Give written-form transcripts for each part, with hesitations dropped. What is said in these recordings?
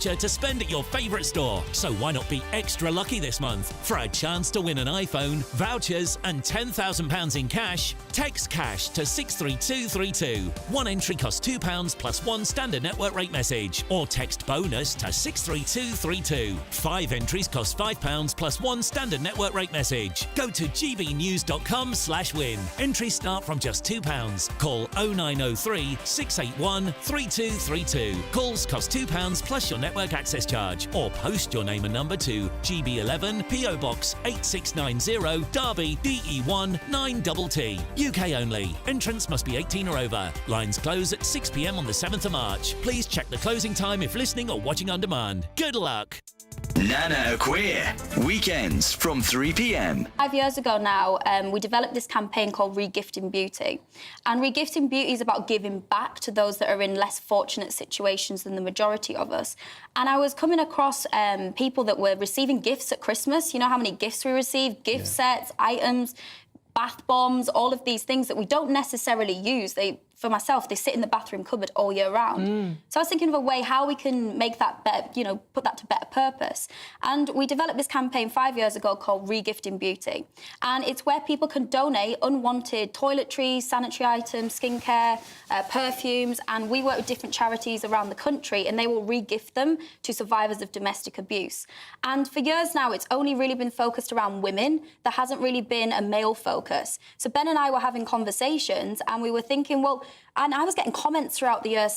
to spend at your favourite store. So why not be extra lucky this month? For a chance to win an iPhone, vouchers and £10,000 in cash, text cash to 63232. One entry costs £2 plus one standard network rate message. Or text bonus to 63232. 5 entries cost £5 plus one standard network rate message. Go to gbnews.com/win. Entries start from just £2. Call 0903 681 3232. Calls cost £2 plus your network access charge, or post your name and number to GB11 PO Box 8690 Derby DE1 9TT. UK only. Entrance must be 18 or over. Lines close at 6 p.m. on the 7th of March. Please check the closing time if listening or watching on demand. Good luck. Nana Queer, weekends from 3 p.m. 5 years ago now, we developed this campaign called Regifting Beauty. And Regifting Beauty is about giving back to those that are in less fortunate situations than the majority of us. And I was coming across people that were receiving gifts at Christmas. You know how many gifts we receive? Gift sets, items, bath bombs, all of these things that we don't necessarily use. For myself, they sit in the bathroom cupboard all year round. So I was thinking of a way how we can make that better, put that to better purpose. And we developed this campaign 5 years ago called Regifting Beauty. And it's where people can donate unwanted toiletries, sanitary items, skincare, perfumes, and we work with different charities around the country, and they will re-gift them to survivors of domestic abuse. And for years now, it's only really been focused around women. There hasn't really been a male focus. So Ben and I were having conversations, and we were thinking, well, and I was getting comments throughout the year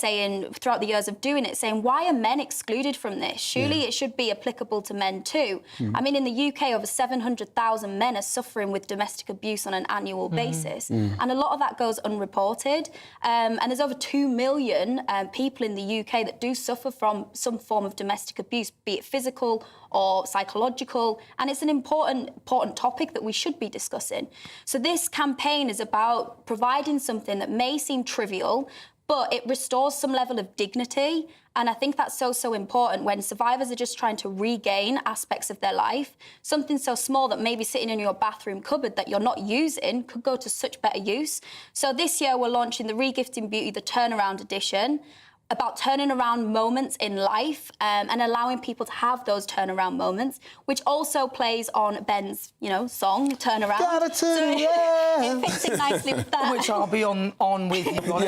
years of doing it, saying, why are men excluded from this? Surely it should be applicable to men too. I mean, in the UK, over 700,000 men are suffering with domestic abuse on an annual basis. And a lot of that goes unreported. And there's over 2 million people in the UK that do suffer from some form of domestic abuse, be it physical or psychological, and it's an important topic that we should be discussing. So this campaign is about providing something that may seem trivial, but it restores some level of dignity, and I think that's so important when survivors are just trying to regain aspects of their life. Something so small that maybe sitting in your bathroom cupboard that you're not using could go to such better use. So this year we're launching the Regifting Beauty, the Turnaround Edition, about turning around moments in life and allowing people to have those turnaround moments, which also plays on Ben's, song, Turnaround. Gotta turn it fits in nicely with that. Which I'll be on with you. for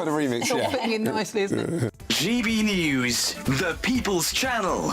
the remix, it's all fitting in nicely, isn't it? GB News, the People's Channel.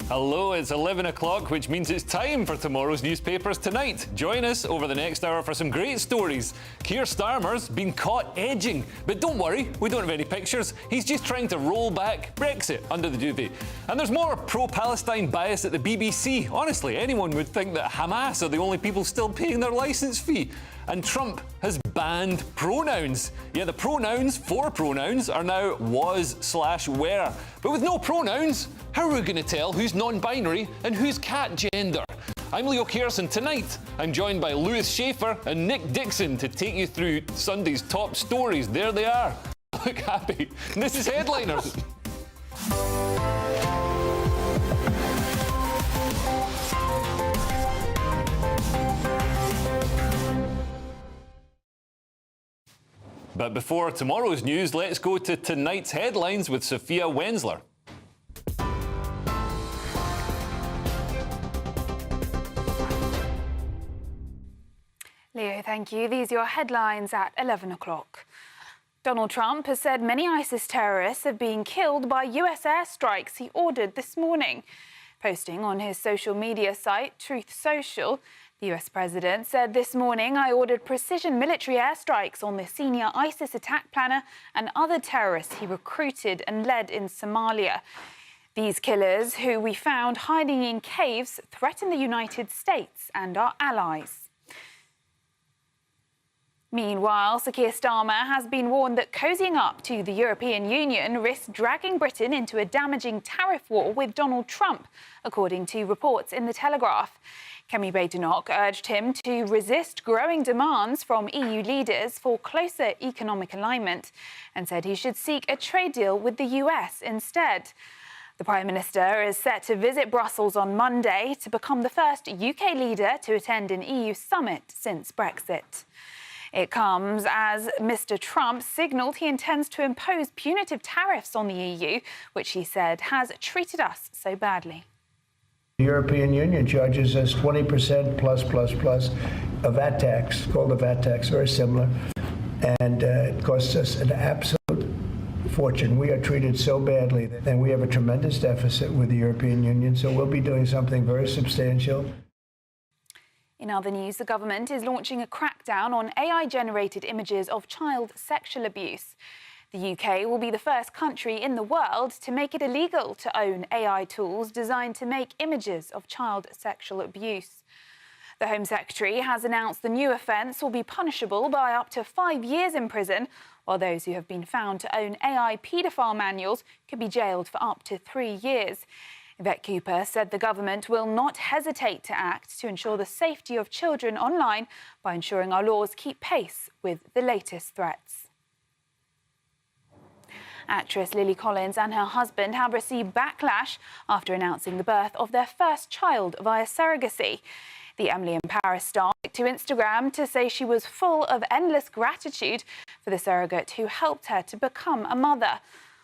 Hello, it's 11 o'clock, which means it's time for tomorrow's newspapers tonight. Join us over the next hour for some great stories. Keir Starmer's been caught edging, but don't worry, we don't have any pictures. He's just trying to roll back Brexit under the duvet. And there's more pro-Palestine bias at the BBC. Honestly, anyone would think that Hamas are the only people still paying their licence fee. And Trump has banned pronouns. Yeah, the pronouns for pronouns are now was/were. But with no pronouns, how are we going to tell who's non-binary and who's cat gender? I'm Leo Kearson. Tonight, I'm joined by Lewis Schaefer and Nick Dixon to take you through Sunday's top stories. There they are. Look happy. This is Headliners. But before tomorrow's news, let's go to tonight's headlines with Sophia Wensler. Leo, thank you. These are your headlines at 11 o'clock. Donald Trump has said many ISIS terrorists have been killed by US airstrikes he ordered this morning. Posting on his social media site, Truth Social, the US president said this morning, I ordered precision military airstrikes on the senior ISIS attack planner and other terrorists he recruited and led in Somalia. These killers, who we found hiding in caves, threaten the United States and our allies. Meanwhile, Sir Keir Starmer has been warned that cozying up to the European Union risks dragging Britain into a damaging tariff war with Donald Trump, according to reports in The Telegraph. Kemi Badenoch urged him to resist growing demands from EU leaders for closer economic alignment and said he should seek a trade deal with the US instead. The Prime Minister is set to visit Brussels on Monday to become the first UK leader to attend an EU summit since Brexit. It comes as Mr. Trump signalled he intends to impose punitive tariffs on the EU, which he said has treated us so badly. The European Union charges us 20% plus a VAT tax, called a VAT tax, very similar, and it costs us an absolute fortune. We are treated so badly, and we have a tremendous deficit with the European Union, so we'll be doing something very substantial. In other news, the government is launching a crackdown on AI-generated images of child sexual abuse. The UK will be the first country in the world to make it illegal to own AI tools designed to make images of child sexual abuse. The Home Secretary has announced the new offence will be punishable by up to 5 years in prison, while those who have been found to own AI paedophile manuals could be jailed for up to 3 years. Yvette Cooper said the government will not hesitate to act to ensure the safety of children online by ensuring our laws keep pace with the latest threats. Actress Lily Collins and her husband have received backlash after announcing the birth of their first child via surrogacy. The Emily in Paris star took to Instagram to say she was full of endless gratitude for the surrogate who helped her to become a mother.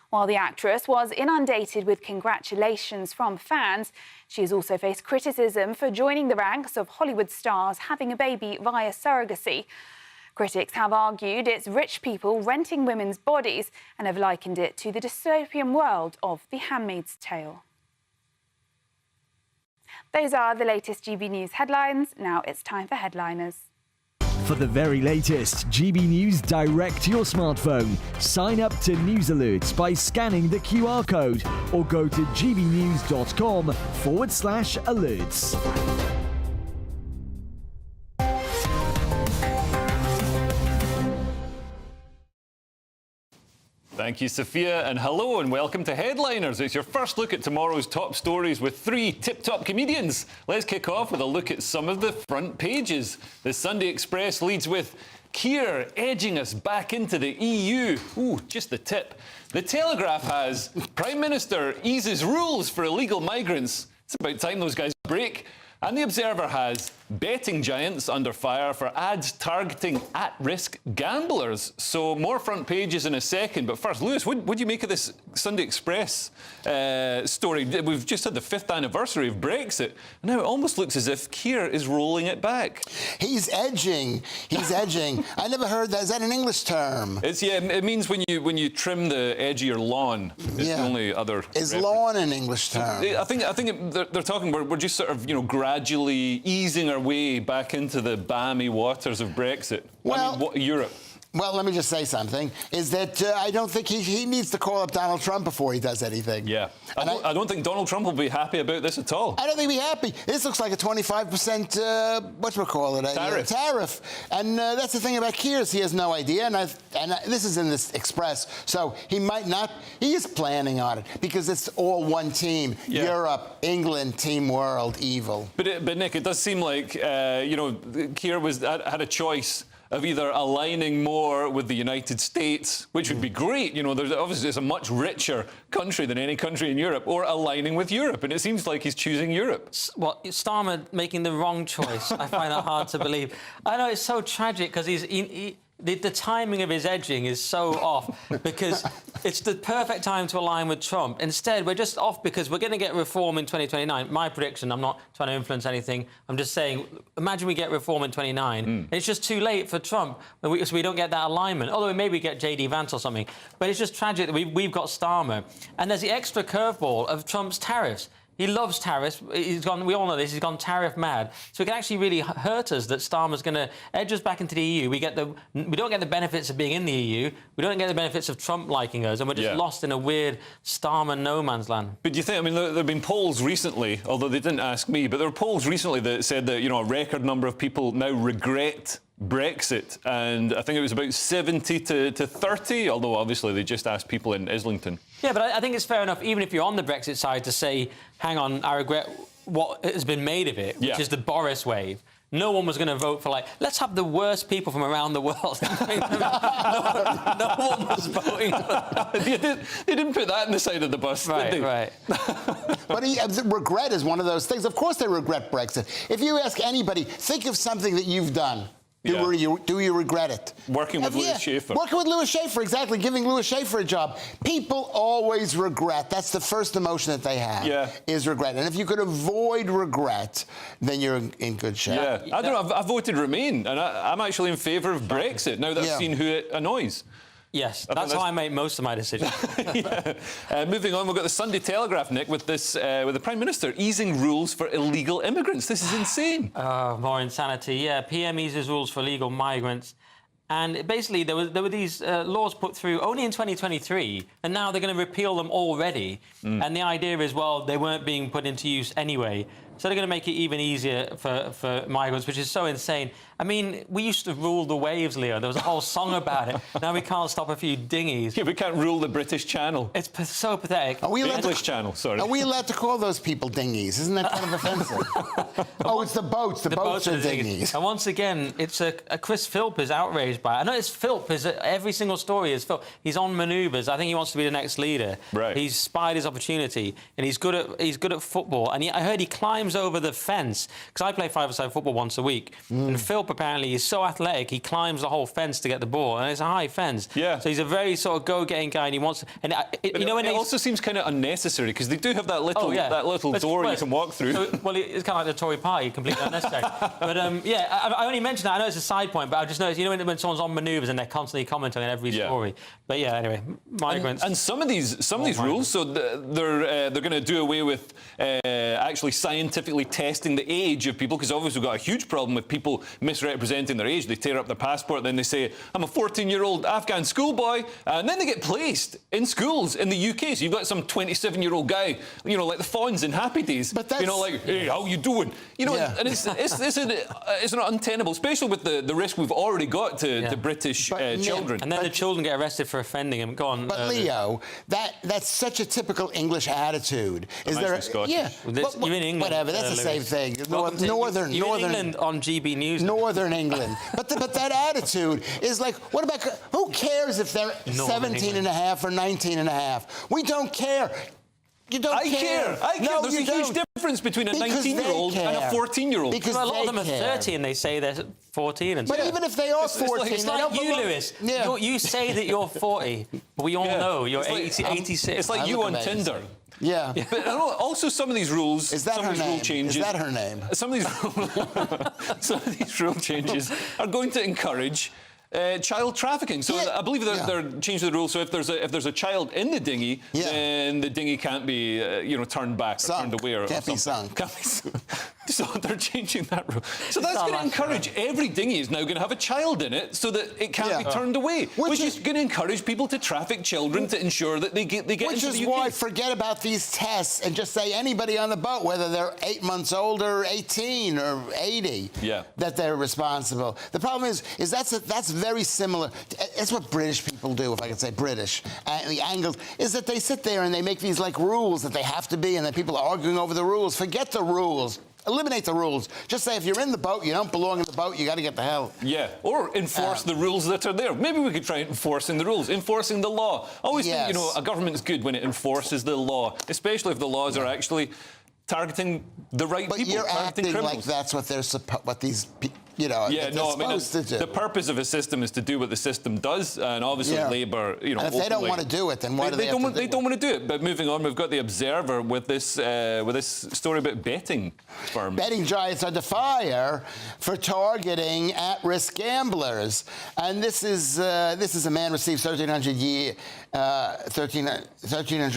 While the actress was inundated with congratulations from fans, she has also faced criticism for joining the ranks of Hollywood stars having a baby via surrogacy. Critics have argued it's rich people renting women's bodies and have likened it to the dystopian world of The Handmaid's Tale. Those are the latest GB News headlines. Now it's time for Headliners. For the very latest GB News direct to your smartphone, sign up to News Alerts by scanning the QR code or go to gbnews.com/alerts. Thank you, Sophia, and hello and welcome to Headliners. It's your first look at tomorrow's top stories with 3 tip-top comedians. Let's kick off with a look at some of the front pages. The Sunday Express leads with Keir edging us back into the EU. Ooh, just the tip. The Telegraph has Prime Minister eases rules for illegal migrants. It's about time those guys break. And The Observer has betting giants under fire for ads targeting at-risk gamblers. So more front pages in a second. But first, Lewis, what do you make of this Sunday Express story? We've just had the 5th anniversary of Brexit. Now it almost looks as if Keir is rolling it back. He's edging. He's edging. I never heard that. Is that an English term? It means when you trim the edge of your lawn. It's the only other. Is lawn an English term? I think they're talking. We're just sort of gradually easing our way back into the balmy waters of Brexit. Well, Europe. Well, let me just say something, is that I don't think he needs to call up Donald Trump before he does anything. Yeah. I don't think Donald Trump will be happy about this at all. I don't think he'll be happy. This looks like a 25%, tariff. And that's the thing about Keir, he has no idea. And this is in this Express, so he might not. He is planning on it because it's all one team. Yeah. Europe, England, Team World, evil. But Nick, it does seem like, Keir had a choice of either aligning more with the United States, which would be great, there's obviously it's a much richer country than any country in Europe, or aligning with Europe, and it seems like he's choosing Europe. Well, Starmer making the wrong choice. I find that hard to believe. I know it's so tragic because the timing of his edging is so off because it's the perfect time to align with Trump. Instead, we're just off because we're going to get reform in 2029. My prediction, I'm not trying to influence anything. I'm just saying, imagine we get reform in 29. And it's just too late for Trump, so we don't get that alignment. Although maybe we get J.D. Vance or something. But it's just tragic that we've got Starmer. And there's the extra curveball of Trump's tariffs. He loves tariffs. We all know this. He's gone tariff mad. So it can actually really hurt us that Starmer's going to edge us back into the EU. We don't get the benefits of being in the EU. We don't get the benefits of Trump liking us, and we're just lost in a weird Starmer no man's land. But do you think? There have been polls recently, although they didn't ask me, but there were polls recently that said that a record number of people now regret Brexit, and I think it was about 70 to 30, although obviously they just asked people in Islington. Yeah, but I think it's fair enough, even if you're on the Brexit side, to say, hang on, I regret what has been made of it, which is the Boris wave. no one was going to vote for, like, let's have the worst people from around the world. no one was voting for that. They didn't put that in the side of the bus, did they? Right. But regret is one of those things. Of course they regret Brexit. If you ask anybody, think of something that you've done. Do you regret it? Working with Lewis Schaefer. Working with Lewis Schaefer, exactly. Giving Lewis Schaefer a job. People always regret. That's the first emotion that they have, is regret. And if you could avoid regret, then you're in good shape. Yeah. I don't know. I voted Remain, and I'm actually in favour of Brexit now that I've seen who it annoys. Yes, that's how I make most of my decisions. Moving on, we've got the Sunday Telegraph, Nick, with this, with the Prime Minister easing rules for illegal immigrants. This is insane. More insanity. Yeah, PM eases rules for illegal migrants. And basically, there were these laws put through only in 2023, and now they're going to repeal them already. And the idea is, well, they weren't being put into use anyway. So they're going to make it even easier for migrants, which is so insane. I mean, we used to rule the waves, Leo. There was a whole song about it. Now we can't stop a few dinghies. Yeah, we can't rule the British Channel. It's so pathetic. Are we the English Channel, sorry. Are we allowed to call those people dinghies? Isn't that kind of offensive? Oh, it's the boats. The boats are dinghies. And once again, it's Chris Philp is outraged by it. I know it's Philp. Every single story is Philp. He's on manoeuvres. I think he wants to be the next leader. Right. He's spied his opportunity, and he's good at football. And I heard he climbs over the fence, because I play five-a-side football once a week. And Philp apparently is so athletic, he climbs the whole fence to get the ball, and it's a high fence. Yeah. So he's a very sort of go-getting guy, and he wants. And it also seems kind of unnecessary, because they do have that little door you can walk through. So, well, it's kind of like the Tory party, completely unnecessary. But I only mention that. I know it's a side point, but I just noticed, when someone's on manoeuvres and they're constantly commenting on every story. But yeah, anyway, migrants. And some of these rules, so they're going to do away with actually scientifically testing the age of people, because obviously we've got a huge problem with people misrepresenting their age. They tear up their passport, then they say, I'm a 14-year-old Afghan schoolboy, and then they get placed in schools in the UK. So you've got some 27-year-old guy, like the Fonz in Happy Days, but that's, like, hey, how you doing? And it's not untenable, especially with the risk we've already got to British children. And then the children get arrested for offending him. Go on. But Leo, that's such a typical English attitude. Is there? Yeah. You're in England. Whatever. That's the same thing. Northern England on GBNews. Northern England. but that attitude is like, what about? Who cares if they're 17 and a half or 19 and a half? We don't care. You don't care. I care. No, There's a huge difference between a 19-year-old and a 14-year-old. Because a lot of them are 30 and they say they're 14. And but even if they are 14, it's like you, Lewis. Yeah. You say that you're 40, but we all know you're 86. It's like you on Tinder. Yeah. But also some of these rules... Is that her name? Changes, is that her name? Some of these rule changes are going to encourage child trafficking. So I believe they're changing the rules. So if there's a child in the dinghy, then the dinghy can't be turned back or turned away or can't be sunk. So they're changing that rule. So that's going to encourage every dinghy is now going to have a child in it, so that it can't be turned away. Which is going to encourage people to traffic children to ensure that they get into the UK. Which is why forget about these tests and just say anybody on the boat, whether they're 8 months old or 18 or 80, that they're responsible. The problem is that's very similar. It's what British people do, if I could say British. The Angles is that they sit there and they make these like rules that they have to be, and then people are arguing over the rules. Forget the rules. Eliminate the rules. Just say if you're in the boat, you don't belong in the boat, you got to get the hell. Yeah, or enforce the rules that are there. Maybe we could try enforcing the rules, enforcing the law. I always think, a government's good when it enforces the law, especially if the laws are actually targeting the right people. But you're acting criminals. like that's what they're what these supposed to do. The purpose of a system is to do what the system does, and obviously Labour, And if they don't want to do it, then why do they have to do it? They don't want to do it. But moving on, we've got the Observer with this story about betting firms. Betting giants are under fire for targeting at-risk gamblers, and this is a man received 1,300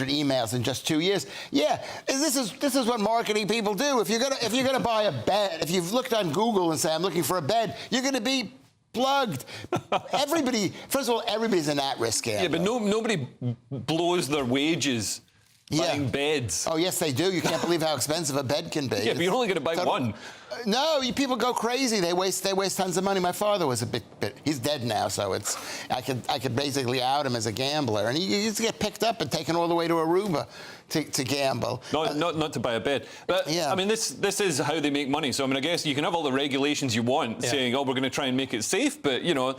emails in just 2 years. Yeah, this is what marketing people do. If you're gonna buy a bed, if you've looked on Google and say I'm looking for a bed, you're gonna be plugged. First of all, everybody's an at-risk gambler. Yeah, but nobody blows their wages buying beds. Oh, yes, they do. You can't believe how expensive a bed can be. Yeah, but you're only going to buy one. No, people go crazy. They waste tons of money. My father was a bit. He's dead now, so I could basically out him as a gambler, and he used to get picked up and taken all the way to Aruba to gamble. Not to buy a bed. But, I mean, this is how they make money. So, I mean, I guess you can have all the regulations you want, saying, oh, we're going to try and make it safe, but, you know,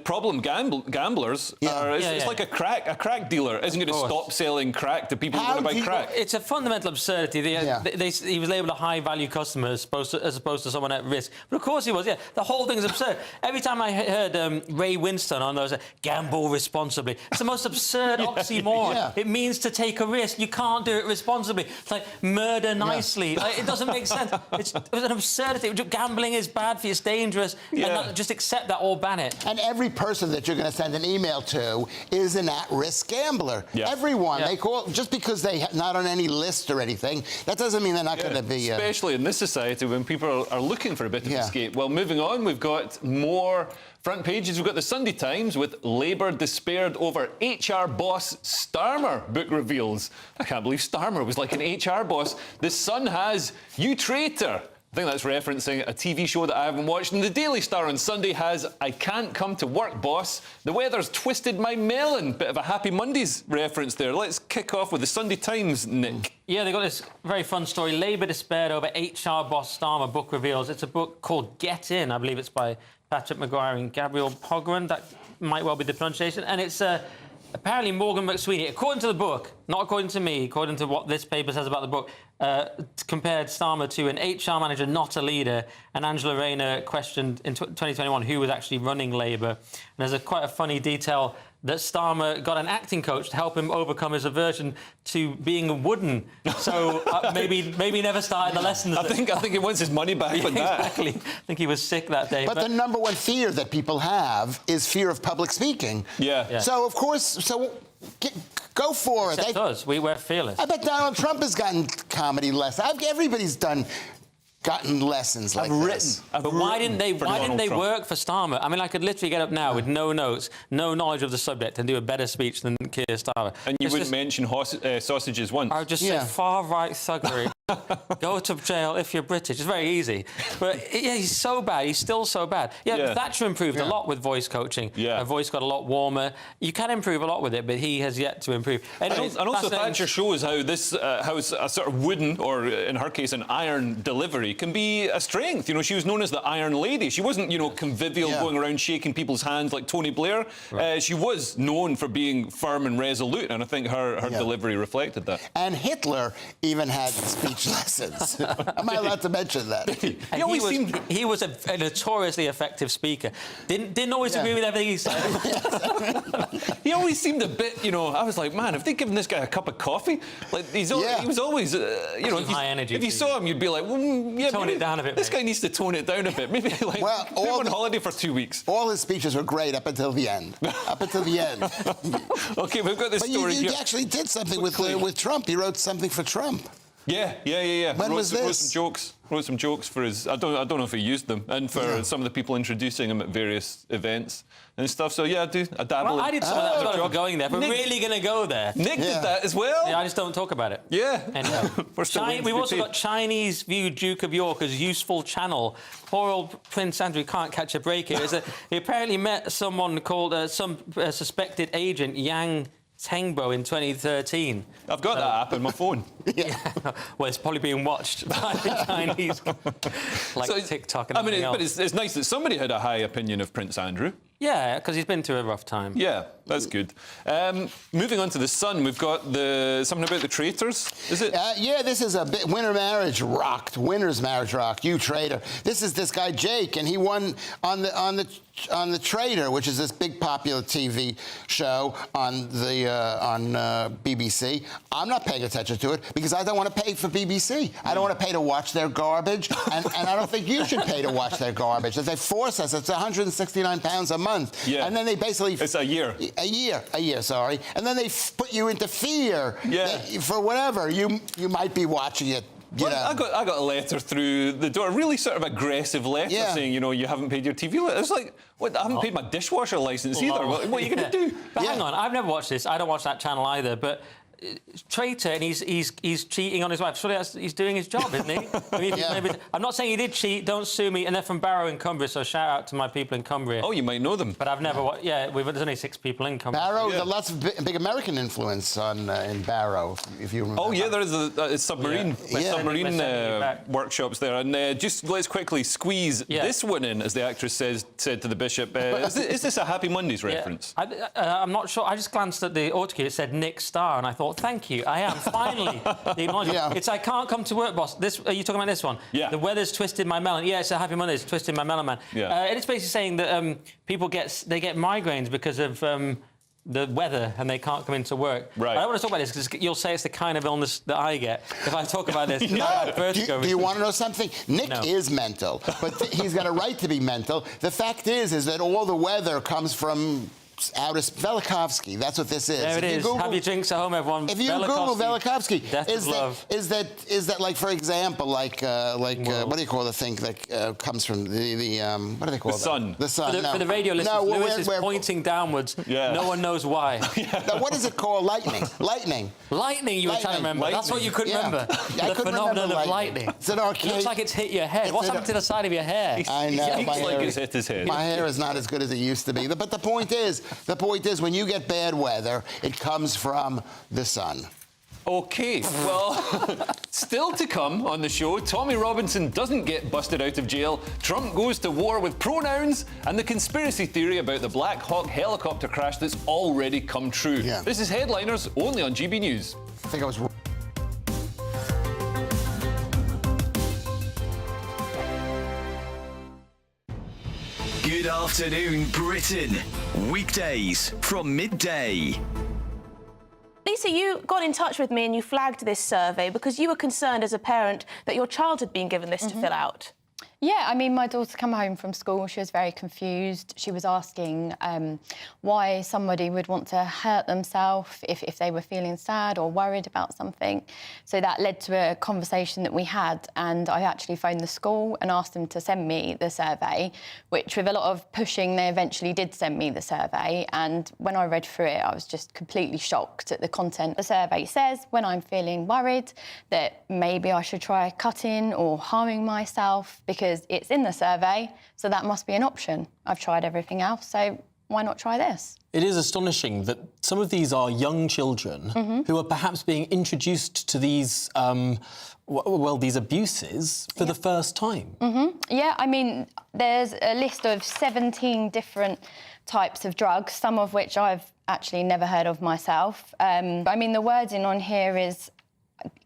problem gamblers are... It's like a crack dealer isn't going to stop selling crack to people who want to buy crack. It's a fundamental absurdity. He was labelled a high-value customer as opposed to someone at risk. But, of course, he was, The whole thing is absurd. Every time I heard Ray Winston on those, gamble responsibly. It's the most absurd oxymoron. It means to take a risk. You can't do it responsibly. It's like murder nicely. Like, it doesn't make sense. It was an absurdity. Gambling is bad for you. It's dangerous. And just accept that or ban it. And every person that you're going to send an email to is an at-risk gambler. Everyone. They call just because they're not on any list or anything. That doesn't mean they're not going to be. Especially in this society when people are looking for a bit of escape. Well, moving on, we've got more front pages. We've got the Sunday Times with Labour despaired over HR boss Starmer book reveals. I can't believe Starmer was like an HR boss. The Sun has You Traitor. I think that's referencing a TV show that I haven't watched. And the Daily Star on Sunday has I Can't Come to Work, Boss. The weather's twisted my melon. Bit of a Happy Mondays reference there. Let's kick off with the Sunday Times, Nick. Yeah, they got this very fun story. Labour despaired over HR boss Starmer book reveals. It's a book called Get In. I believe it's by Patrick Maguire and Gabriel Pogren. That might well be the pronunciation. And it's apparently Morgan McSweeney, according to the book, not according to me, according to what this paper says about the book, compared Starmer to an HR manager, not a leader. And Angela Rayner questioned in 2021 who was actually running Labour. And there's quite a funny detail that Starmer got an acting coach to help him overcome his aversion to being wooden. So maybe never started the lessons. I think he wants his money back with that. Exactly. I think he was sick that day. But the number one fear that people have is fear of public speaking. So, of course, go for it. Except us. We're fearless. I bet Donald Trump has gotten comedy lessons. Everybody's gotten lessons like this. But why didn't they work for Starmer? I mean, I could literally get up now with no notes, no knowledge of the subject, and do a better speech than Keir Starmer. And you wouldn't mention sausages once. I would just say far-right thuggery. Go to jail if you're British. It's very easy. But, he's so bad. He's still so bad. Thatcher improved a lot with voice coaching. Her voice got a lot warmer. You can improve a lot with it, but he has yet to improve. Anyway, and also Thatcher shows how how a sort of wooden, or in her case, an iron delivery can be a strength. You know, she was known as the Iron Lady. She wasn't, convivial, going around shaking people's hands like Tony Blair. She was known for being firm and resolute, and I think her delivery reflected that. And Hitler even had speech lessons. Am I allowed to mention that? He was a notoriously effective speaker. Didn't always agree with everything he said. He always seemed a bit, I was like, man, have they given this guy a cup of coffee? Like he was always, high energy. If you saw him, you'd be like, well, tone it down a bit. This guy needs to tone it down a bit. Maybe like go on holiday for 2 weeks. All his speeches were great up until the end. Okay, we've got this story here. But you actually did something with Trump. You wrote something for Trump. Yeah. When was this? Wrote some jokes for his... I don't know if he used them, and for some of the people introducing him at various events and stuff. So, I dabble in... I did some of that for going there. We're really going to go there. Nick did that as well. Yeah, I just don't talk about it. Yeah. Anyway. We've also got Chinese view Duke of York as useful channel. Poor old Prince Andrew can't catch a break here. He apparently met someone called... some suspected agent, Yang Tengbo, in 2013. I've got that app on my phone. Well, it's probably being watched by the Chinese, TikTok and everything else. But it's nice that somebody had a high opinion of Prince Andrew. Yeah, because he's been through a rough time. Yeah, that's good. Moving on to the Sun, we've got something about the traitors. Is it? This is a bit. Winner's marriage rocked. You traitor. This is this guy Jake, and he won on the Traitor, which is this big popular TV show on BBC. I'm not paying attention to it because I don't want to pay for BBC. I don't want to pay to watch their garbage, and I don't think you should pay to watch their garbage. If they force us, it's £169 a month. Yeah. And then they basically... It's a year. A year, sorry. And then they put you into fear that for whatever. You might be watching it. I got a letter through the door, a really sort of aggressive letter saying, you haven't paid your TV. It's like, I haven't paid my dishwasher licence either. What are you going to do? But hang on, I've never watched this. I don't watch that channel either, but traitor, and he's cheating on his wife. Surely he's doing his job, isn't he? I mean, I'm not saying he did cheat. Don't sue me. And they're from Barrow in Cumbria, so shout out to my people in Cumbria. Oh, you might know them. But I've never. There's only 6 people in Cumbria. Barrow, there's lots of big American influence in Barrow, if you remember. Oh yeah, there is a submarine, submarine workshops there. And just let's quickly squeeze this one in, as the actress said to the bishop. Is this a Happy Mondays reference? I'm not sure. I just glanced at the autocue. It said Nick Starr, and I thought, thank you. I am finally the acknowledgement. It's I can't come to work, boss. Are you talking about this one? Yeah. The weather's twisted my melon. Yeah, it's a Happy Mondays twisted my melon, man. Yeah. And it's basically saying that people get migraines because of the weather and they can't come into work. Right. I don't want to talk about this because you'll say it's the kind of illness that I get if I talk about this. Do you want to know something? Nick is mental, but he's got a right to be mental. The fact is that all the weather comes from out of Velikovsky. That's what this is. There it is. Have your drinks at home, everyone. If you Google Velikovsky, is that like, for example, like what do you call the thing that comes from the what do they call the sun? The sun. For the radio listeners, Lewis is pointing downwards. Yeah. No one knows why. Now, what is it called? Lightning. Lightning. Lightning. You were trying to remember. Lightning. That's what you couldn't remember. The phenomenon of lightning. It's an arcade. It looks like it's hit your head. What's happened to the side of your hair? I know. It looks like it's hit his head. My hair is not as good as it used to be. But the point is, when you get bad weather, it comes from the sun. OK, well, still to come on the show, Tommy Robinson doesn't get busted out of jail, Trump goes to war with pronouns, and the conspiracy theory about the Black Hawk helicopter crash that's already come true. Yeah. This is Headliners, only on GB News. I think I was... Good afternoon, Britain. Weekdays from midday. Lisa, you got in touch with me and you flagged this survey because you were concerned as a parent that your child had been given this to fill out. Yeah, I mean, my daughter came home from school. She was very confused. She was asking why somebody would want to hurt themselves if they were feeling sad or worried about something. So that led to a conversation that we had, and I actually phoned the school and asked them to send me the survey, which with a lot of pushing, they eventually did send me the survey. And when I read through it, I was just completely shocked at the content. The survey says when I'm feeling worried that maybe I should try cutting or harming myself, because it's in the survey, so that must be an option. I've tried everything else, so why not try this? It is astonishing that some of these are young children who are perhaps being introduced to these, these abuses for the first time. Yeah, I mean, there's a list of 17 different types of drugs, some of which I've actually never heard of myself. I mean, the wording on here is,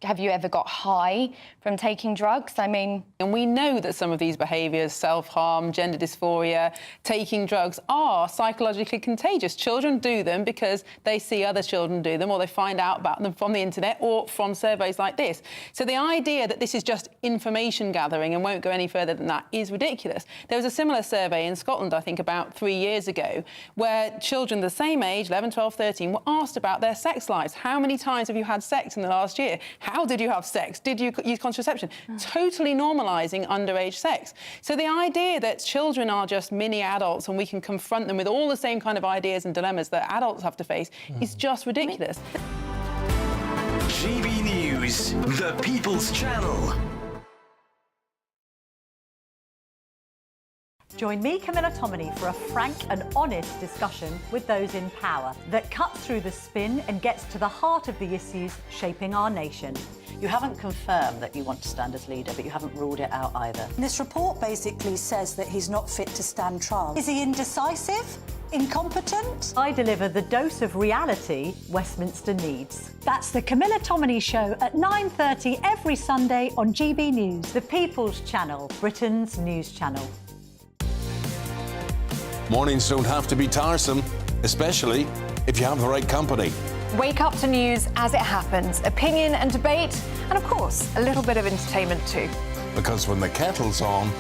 have you ever got high from taking drugs? I mean... And we know that some of these behaviours, self-harm, gender dysphoria, taking drugs, are psychologically contagious. Children do them because they see other children do them, or they find out about them from the internet or from surveys like this. So the idea that this is just information gathering and won't go any further than that is ridiculous. There was a similar survey in Scotland, I think, about 3 years ago, where children the same age, 11, 12, 13, were asked about their sex lives. How many times have you had sex in the last year? How did you have sex? Did you use contraception? Totally normalising underage sex. So the idea that children are just mini adults and we can confront them with all the same kind of ideas and dilemmas that adults have to face is just ridiculous. GB News, the People's Channel. Join me, Camilla Tominey, for a frank and honest discussion with those in power that cuts through the spin and gets to the heart of the issues shaping our nation. You haven't confirmed that you want to stand as leader, but you haven't ruled it out either. This report basically says that he's not fit to stand trial. Is he indecisive? Incompetent? I deliver the dose of reality Westminster needs. That's the Camilla Tominey Show at 9:30 every Sunday on GB News, the People's Channel, Britain's news channel. Mornings don't have to be tiresome, especially if you have the right company. Wake up to news as it happens, opinion and debate, and of course, a little bit of entertainment too. Because when the kettle's on,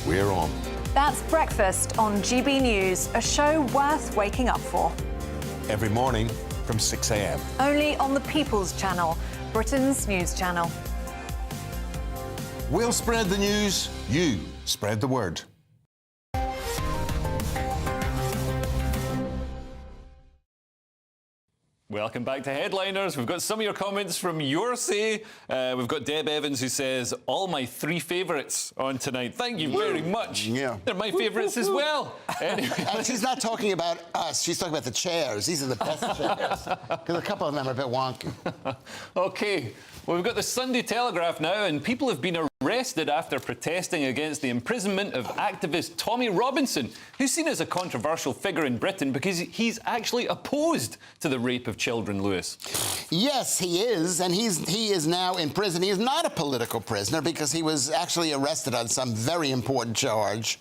we're on. That's Breakfast on GB News, a show worth waking up for. Every morning from 6 a.m. Only on the People's Channel, Britain's news channel. We'll spread the news, you spread the word. Welcome back to Headliners. We've got some of your comments from your say. We've got Deb Evans who says, all my 3 favourites on tonight. Thank you very much. Yeah. They're my favourites as well. Anyway. And she's not talking about us. She's talking about the chairs. These are the best chairs. Because a couple of them are a bit wonky. OK. Well, we've got the Sunday Telegraph now, and people have been arrested after protesting against the imprisonment of activist Tommy Robinson, who's seen as a controversial figure in Britain because he's actually opposed to the rape of children, Lewis. Yes, he is, and he is now in prison. He is not a political prisoner because he was actually arrested on some very important charge.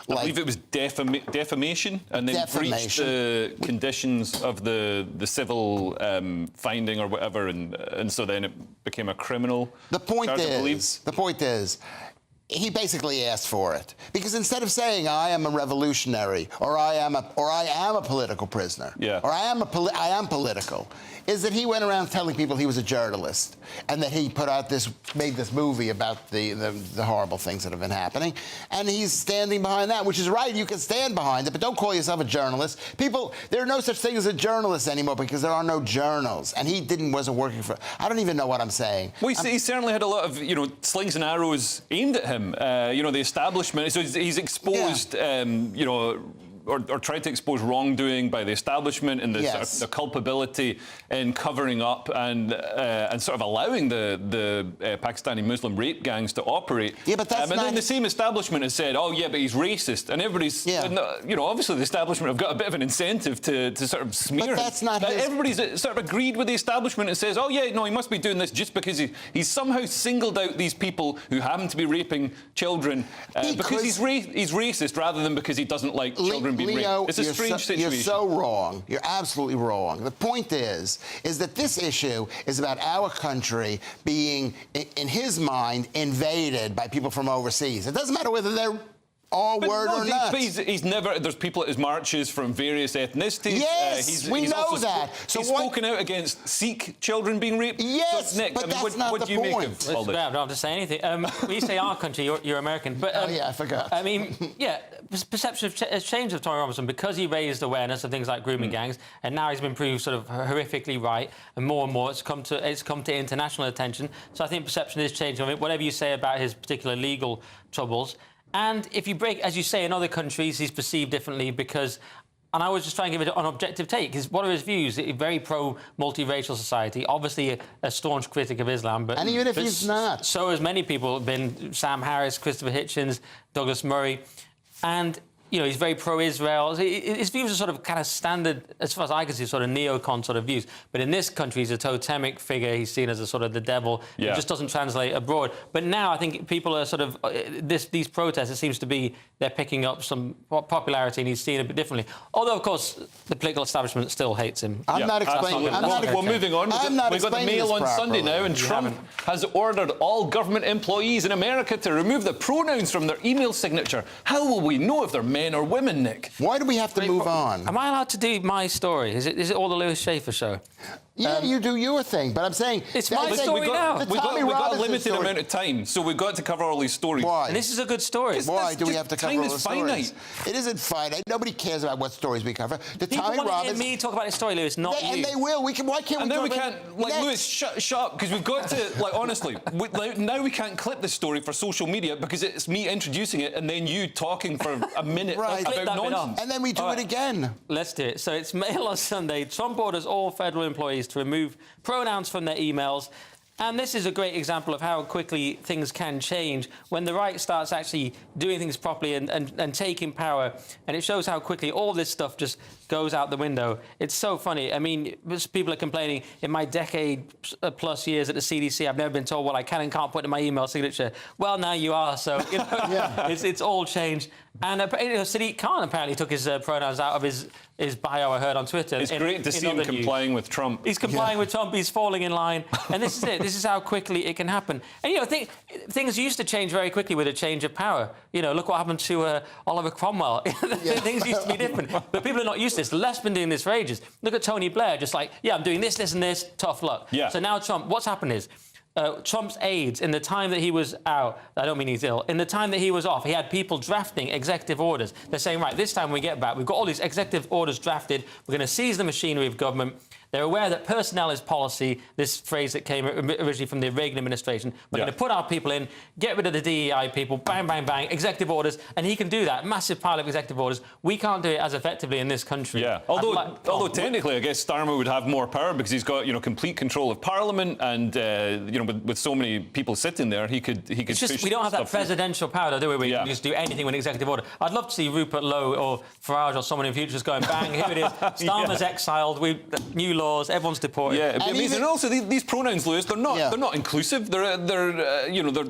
I believe it was defamation, and then breached the conditions of the civil finding or whatever, and so then it became a criminal. The point is, he basically asked for it because instead of saying I am a revolutionary or I am a political prisoner or I am political, is that he went around telling people he was a journalist and that he made this movie about the horrible things that have been happening, and he's standing behind that, which is right. You can stand behind it, but don't call yourself a journalist. People, there are no such thing as a journalist anymore because there are no journals, and he wasn't working for. I don't even know what I'm saying. Well, he certainly had a lot of slings and arrows aimed at him. The establishment. So he's exposed. Or tried to expose wrongdoing by the establishment and the culpability in covering up and sort of allowing the Pakistani Muslim rape gangs to operate. Yeah, but that's and then the same establishment has said, oh yeah, but he's racist, and everybody's obviously the establishment have got a bit of an incentive to sort of smear him. That's not everybody's sort of agreed with the establishment and says, oh yeah, no, he must be doing this just because he's somehow singled out these people who happen to be raping children because he's racist rather than because he doesn't like children. Leo, it's a strange situation. You're so wrong. You're absolutely wrong. The point is that this issue is about our country being, in his mind, invaded by people from overseas. It doesn't matter whether they're all word or not. But he's never. There's people at his marches from various ethnicities. Yes, we know that. So he's spoken out against Sikh children being raped. Yes, so Nick, but that's not the point. I don't have to say anything. When you say our country, you're American. But oh yeah, I forgot. I mean, yeah, perception has changed of Tommy Robinson because he raised awareness of things like grooming gangs, and now he's been proved sort of horrifically right, and more it's come to international attention. So I think perception is changing. I mean, whatever you say about his particular legal troubles. And if you break, as you say, in other countries, he's perceived differently because, and I was just trying to give it an objective take, because what are his views? A very pro-multiracial society, obviously a staunch critic of Islam. And even if he's not. So as many people have been, Sam Harris, Christopher Hitchens, Douglas Murray, and he's very pro-Israel. His views are sort of kind of standard, as far as I can see, sort of neocon sort of views. But in this country, he's a totemic figure. He's seen as a sort of the devil. Yeah. It just doesn't translate abroad. But now I think people are sort of, these protests, it seems to be, they're picking up some popularity, and he's seen it a bit differently. Although, of course, the political establishment still hates him. I'm not explaining. Well, moving on. We've got the Mail on Sunday now, and Trump has ordered all government employees in America to remove the pronouns from their email signature. How will we know if they're men or women, Nick? Why do we have to move on? Am I allowed to do my story? Is it all the Lewis Schaefer show? Yeah, you do your thing, but I'm saying... It's my story now. We've got a limited amount of time, so we've got to cover all these stories. Why? And this is a good story. Why do we have to cover all the stories? Time is finite. It isn't finite. Nobody cares about what stories we cover. People want to hear me talk about his story, Lewis, not you. And they will. Why can't we talk about... And then we can't... Like, Lewis, shut up, because we've got to... Like, honestly, now we can't clip the story for social media because it's me introducing it and then you talking for a minute about nonsense. And then we do it again. Let's do it. So it's Mail on Sunday. Trump orders all federal employees to remove pronouns from their emails. And this is a great example of how quickly things can change when the right starts actually doing things properly and taking power. And it shows how quickly all this stuff just goes out the window. It's so funny. I mean, people are complaining, in my decade-plus years at the CDC, I've never been told what I can and can't put in my email signature. Well, now you are, so, it's all changed. And Sadiq Khan apparently took his pronouns out of his bio, I heard on Twitter. It's great to see him complying with Trump. He's complying with Trump, he's falling in line. And this is it. This is how quickly it can happen. And, things used to change very quickly with a change of power. Look what happened to Oliver Cromwell. Things used to be different. But people are not used to this. The left's been doing this for ages. Look at Tony Blair, just like, I'm doing this, this, and this, tough luck. Yeah. So now Trump, what's happened is, Trump's aides, in the time that he was out, I don't mean he's ill, in the time that he was off, he had people drafting executive orders. They're saying, right, this time we get back, we've got all these executive orders drafted, we're going to seize the machinery of government. They're aware that personnel is policy, this phrase that came originally from the Reagan administration. We're going to put our people in, get rid of the DEI people, bang, bang, bang, executive orders, and he can do that. Massive pile of executive orders. We can't do it as effectively in this country. Yeah, although technically, I guess Starmer would have more power because he's got, complete control of Parliament, and with so many people sitting there, he could. It's just we don't have that presidential power, do we? We can just do anything with an executive order. I'd love to see Rupert Lowe or Farage or someone in future just going bang, here it is. Starmer's exiled. New laws. Everyone's deported. Yeah, it'd be amazing. And also these pronouns, Lewis, they're not inclusive. They're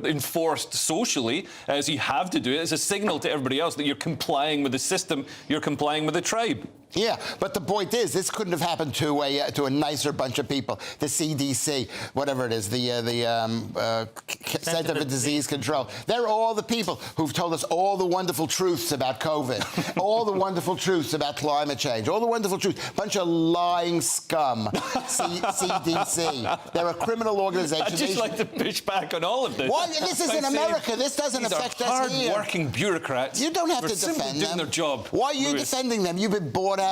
enforced socially, so you have to do it. It's a signal to everybody else that you're complying with the system. You're complying with the tribe. Yeah, but the point is, this couldn't have happened to a nicer bunch of people. The CDC, whatever it is, the Center for Disease Control. They're all the people who've told us all the wonderful truths about COVID, all the wonderful truths about climate change, all the wonderful truths. Bunch of lying scum. CDC. They're a criminal organization. I'd just like to push back on all of this. Why? This is in America. This doesn't affect us here. Hard-working bureaucrates. You don't have to defend them. Doing their job. Why are you defending them? You've been bought out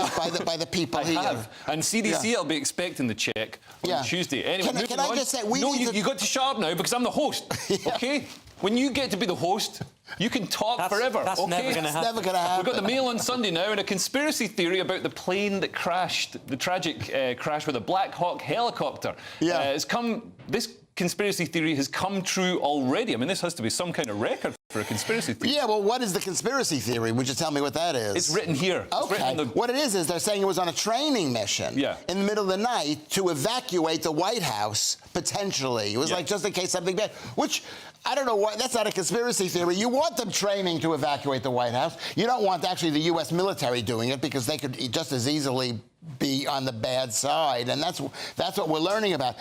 by the people I here. have. And CDC, I'll be expecting the check on Tuesday. Anyway, can I just say, you got to shut up now because I'm the host, OK? When you get to be the host, you can talk forever. That's never going to happen. Never going to happen. We've got the Mail on Sunday now, and a conspiracy theory about the plane that crashed, the tragic crash with a Black Hawk helicopter. This conspiracy theory has come true already. I mean, this has to be some kind of record for a conspiracy theory. Yeah, well, what is the conspiracy theory? Would you tell me what that is? It's written here. Okay. What it is they're saying it was on a training mission in the middle of the night to evacuate the White House, potentially. It was like just in case something bad, which... I don't know why. That's not a conspiracy theory. You want them training to evacuate the White House. You don't want actually the U.S. military doing it because they could just as easily be on the bad side. And that's what we're learning about.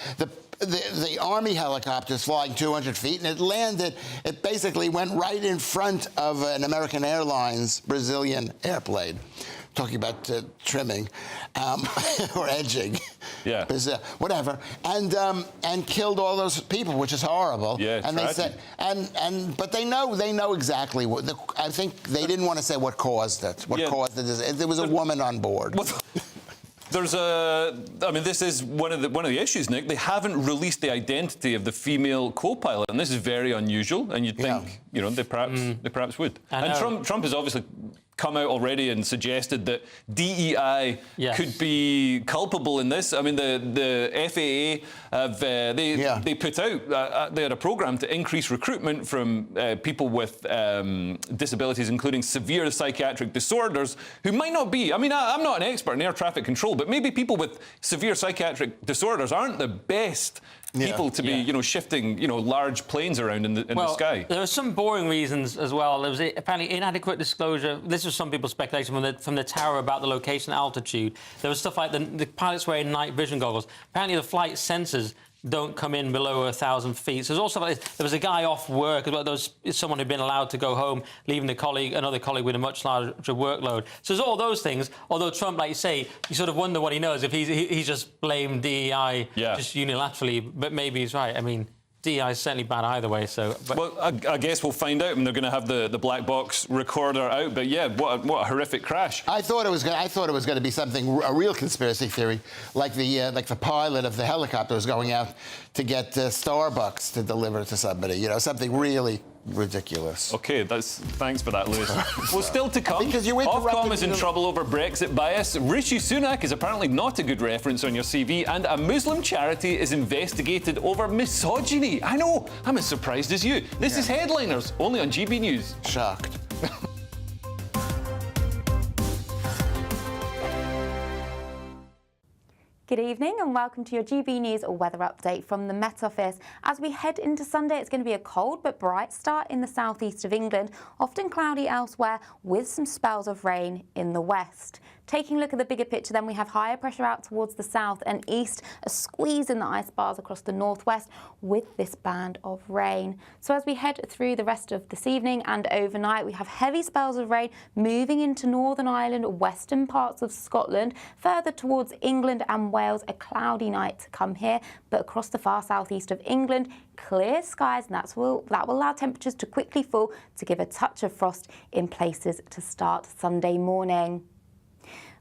The Army helicopter's flying 200 feet, and it landed. It basically went right in front of an American Airlines Brazilian airplane. Talking about trimming or edging, whatever, and killed all those people, which is horrible. Yeah, and tragic. they said, but they know exactly what. I think they didn't want to say what caused it. What caused it? There was a woman on board. This is one of the issues, Nick. They haven't released the identity of the female co-pilot, and this is very unusual. And you'd think, they perhaps would. And Trump has obviously come out already and suggested that DEI could be culpable in this. I mean, the FAA have they put out they had a program to increase recruitment from people with disabilities, including severe psychiatric disorders, who might not be. I mean, I'm not an expert in air traffic control, but maybe people with severe psychiatric disorders aren't the best people to be, shifting, large planes around in the sky. There are some boring reasons as well. There was apparently inadequate disclosure. This was some people's speculation from the tower about the location altitude. There was stuff like the pilots wearing night vision goggles. Apparently the flight sensors don't come in below 1,000 feet. So there's also like this. There was a guy off work. There was someone who'd been allowed to go home, leaving another colleague with a much larger workload. So there's all those things. Although Trump, like you say, you sort of wonder what he knows if he's just blamed DEI just unilaterally. But maybe he's right. I mean, DEI is certainly bad either way. So, well, I guess we'll find out when they're going to have the black box recorder out. But yeah, what a horrific crash! I thought it was going to be a real conspiracy theory, like the pilot of the helicopter was going out to get Starbucks to deliver to somebody. Something really ridiculous. Okay, thanks for that, Lewis. Well, still to come. Because you Ofcom is in trouble over Brexit bias. Rishi Sunak is apparently not a good reference on your CV, and a Muslim charity is investigated over misogyny. I know, I'm as surprised as you. This is Headliners, only on GB News. Shocked. Good evening and welcome to your GB News weather update from the Met Office. As we head into Sunday, it's going to be a cold but bright start in the southeast of England, often cloudy elsewhere with some spells of rain in the west. Taking a look at the bigger picture, then we have higher pressure out towards the south and east, a squeeze in the ice bars across the northwest with this band of rain. So as we head through the rest of this evening and overnight, we have heavy spells of rain moving into Northern Ireland, western parts of Scotland, further towards England and Wales. A cloudy night to come here, but across the far southeast of England, clear skies, and that will allow temperatures to quickly fall to give a touch of frost in places to start Sunday morning.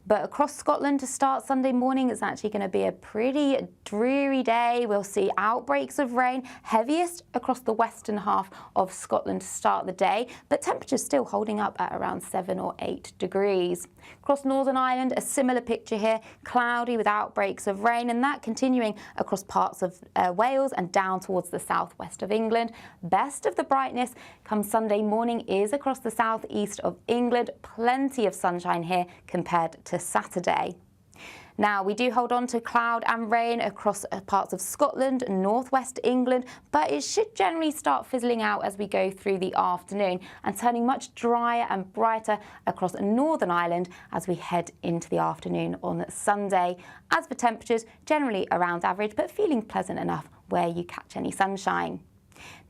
But across Scotland to start Sunday morning, it's actually going to be a pretty dreary day. We'll see outbreaks of rain, heaviest across the western half of Scotland to start the day, but temperatures still holding up at around 7 or 8 degrees. Across Northern Ireland, a similar picture here, cloudy with outbreaks of rain, and that continuing across parts of Wales and down towards the southwest of England. Best of the brightness come Sunday morning is across the southeast of England. Plenty of sunshine here compared to Saturday. Now, we do hold on to cloud and rain across parts of Scotland, northwest England, but it should generally start fizzling out as we go through the afternoon and turning much drier and brighter across Northern Ireland as we head into the afternoon on Sunday. As for temperatures, generally around average, but feeling pleasant enough where you catch any sunshine.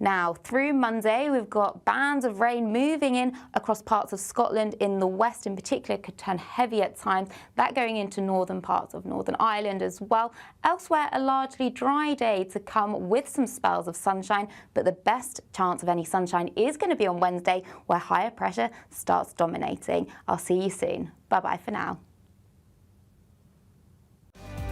Now, through Monday, we've got bands of rain moving in across parts of Scotland. In the west in particular, could turn heavy at times. That going into northern parts of Northern Ireland as well. Elsewhere, a largely dry day to come with some spells of sunshine, but the best chance of any sunshine is going to be on Wednesday, where higher pressure starts dominating. I'll see you soon. Bye-bye for now.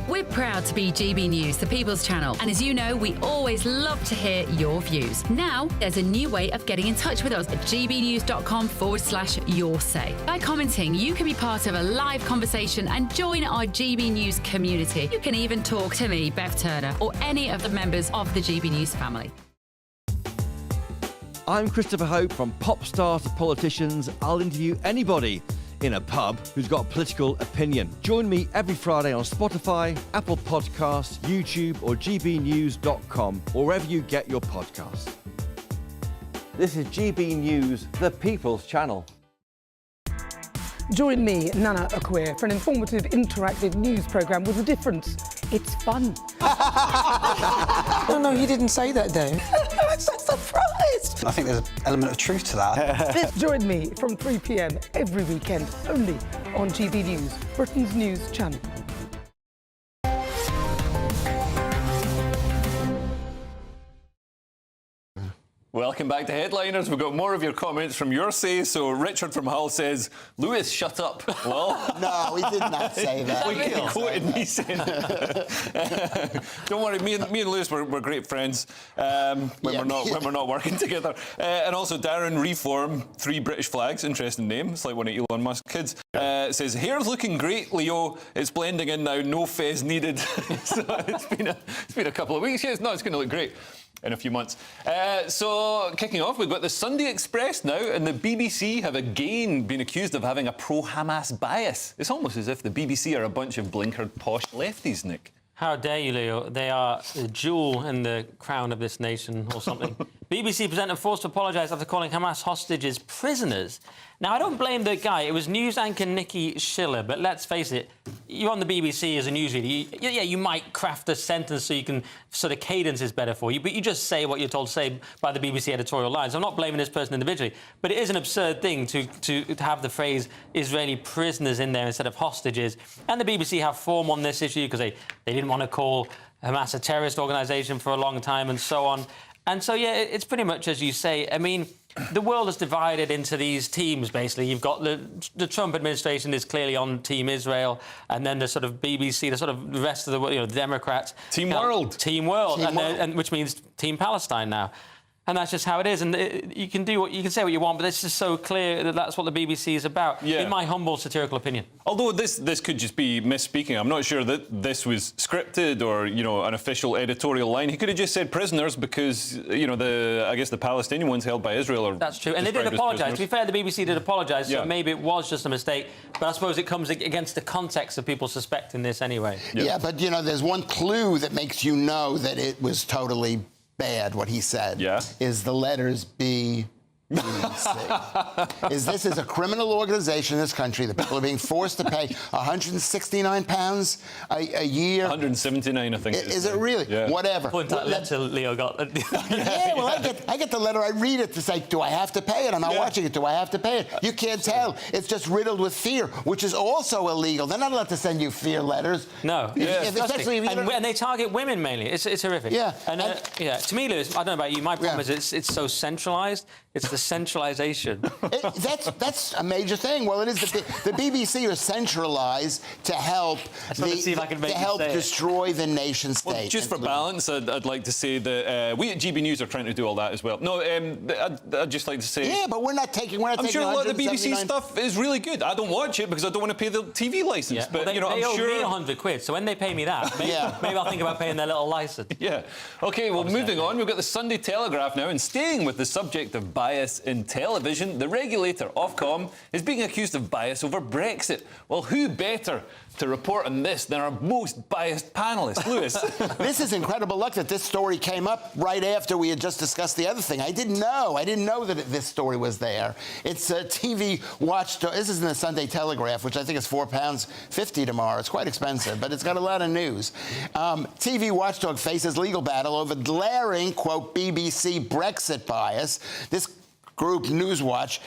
We're proud to be GB News, the People's Channel, and as you know, we always love to hear your views. Now, there's a new way of getting in touch with us at gbnews.com/yoursay. By commenting, you can be part of a live conversation and join our GB News community. You can even talk to me, Bev Turner, or any of the members of the GB News family. I'm Christopher Hope. From pop stars to politicians, I'll interview anybody in a pub who's got a political opinion. Join me every Friday on Spotify, Apple Podcasts, YouTube or gbnews.com, or wherever you get your podcasts. This is GB News, the People's Channel. Join me, Nana Akweer, for an informative, interactive news programme with a difference. It's fun. No, you didn't say that, Dave. I'm so surprised. I think there's an element of truth to that. Join me from 3 p.m. every weekend, only on GB News, Britain's news channel. Welcome back to Headliners. We've got more of your comments from your say. So Richard from Hull says, Lewis, shut up. Well, no, he did not say that. He quoted me saying that. Don't worry, me and Lewis, we're great friends when we're not working together. And also Darren Reform, 3 British flags, interesting name. It's like one of Elon Musk's kids. Says, hair's looking great, Leo. It's blending in now, no fez needed. So it's been a couple of weeks. Yes, no, it's going to look great in a few months. So, kicking off, we've got the Sunday Express now, and the BBC have again been accused of having a pro-Hamas bias. It's almost as if the BBC are a bunch of blinkered posh lefties, Nick. How dare you, Leo? They are the jewel in the crown of this nation or something. BBC presenter forced to apologise after calling Hamas hostages prisoners. Now, I don't blame the guy. It was news anchor Nikki Schiller, but let's face it, you're on the BBC as a newsreader. You might craft a sentence so you can, so the cadence is better for you, but you just say what you're told to say by the BBC editorial lines. I'm not blaming this person individually, but it is an absurd thing to have the phrase Israeli prisoners in there instead of hostages. And the BBC have form on this issue because they didn't want to call Hamas a terrorist organisation for a long time and so on. And so, yeah, it's pretty much as you say. I mean, the world is divided into these teams, basically. You've got the Trump administration is clearly on Team Israel, and then the sort of BBC, the sort of the rest of the, the Democrats. Team World. Team World, and which means Team Palestine now. And that's just how it is. And you can say what you want, but it's just so clear that that's what the BBC is about, in my humble satirical opinion. Although this could just be misspeaking. I'm not sure that this was scripted or, an official editorial line. He could have just said prisoners because, I guess the Palestinian ones held by Israel are. That's true. And they did apologise. To be fair, the BBC did apologise, so maybe it was just a mistake. But I suppose it comes against the context of people suspecting this anyway. Yeah, but, there's one clue that makes you know that it was totally bad, what he said, is the letters B, B, C. This is a criminal organisation in this country. The people are being forced to pay £169 a year. 179, I think. Is it really? Yeah. Whatever. Point that letter Leo got. Yeah, well, I get the letter. I read it to say, do I have to pay it? I'm not watching it. Do I have to pay it? You can't tell. It's just riddled with fear, which is also illegal. They're not allowed to send you fear letters. No. Especially if and they target women mainly. It's horrific. Yeah. And to me, Lewis, I don't know about you. My problem is it's so centralised. It's the centralisation. That's a major thing. Well, it is the BBC are centralised to help destroy the nation state. Well, just for balance, I'd like to say that we at GB News are trying to do all that as well. No, I'd just like to say... Yeah, but we're not taking... I'm sure a lot of the BBC stuff is really good. I don't watch it because I don't want to pay the TV licence. Yeah. But, well, you know, they I'm owe sure... me £100, so when they pay me that, maybe I'll think about paying their little licence. Yeah. OK, well, moving on, we've got the Sunday Telegraph now, and staying with the subject of bias in television, the regulator, Ofcom, is being accused of bias over Brexit. Well, who better to report on this than our most biased panellist, Lewis? This is incredible luck that this story came up right after we had just discussed the other thing. I didn't know that this story was there. It's a TV watchdog. This is in the Sunday Telegraph, which I think is £4.50 tomorrow. It's quite expensive, but it's got a lot of news. TV watchdog faces legal battle over glaring, quote, BBC Brexit bias. This group, Newswatch,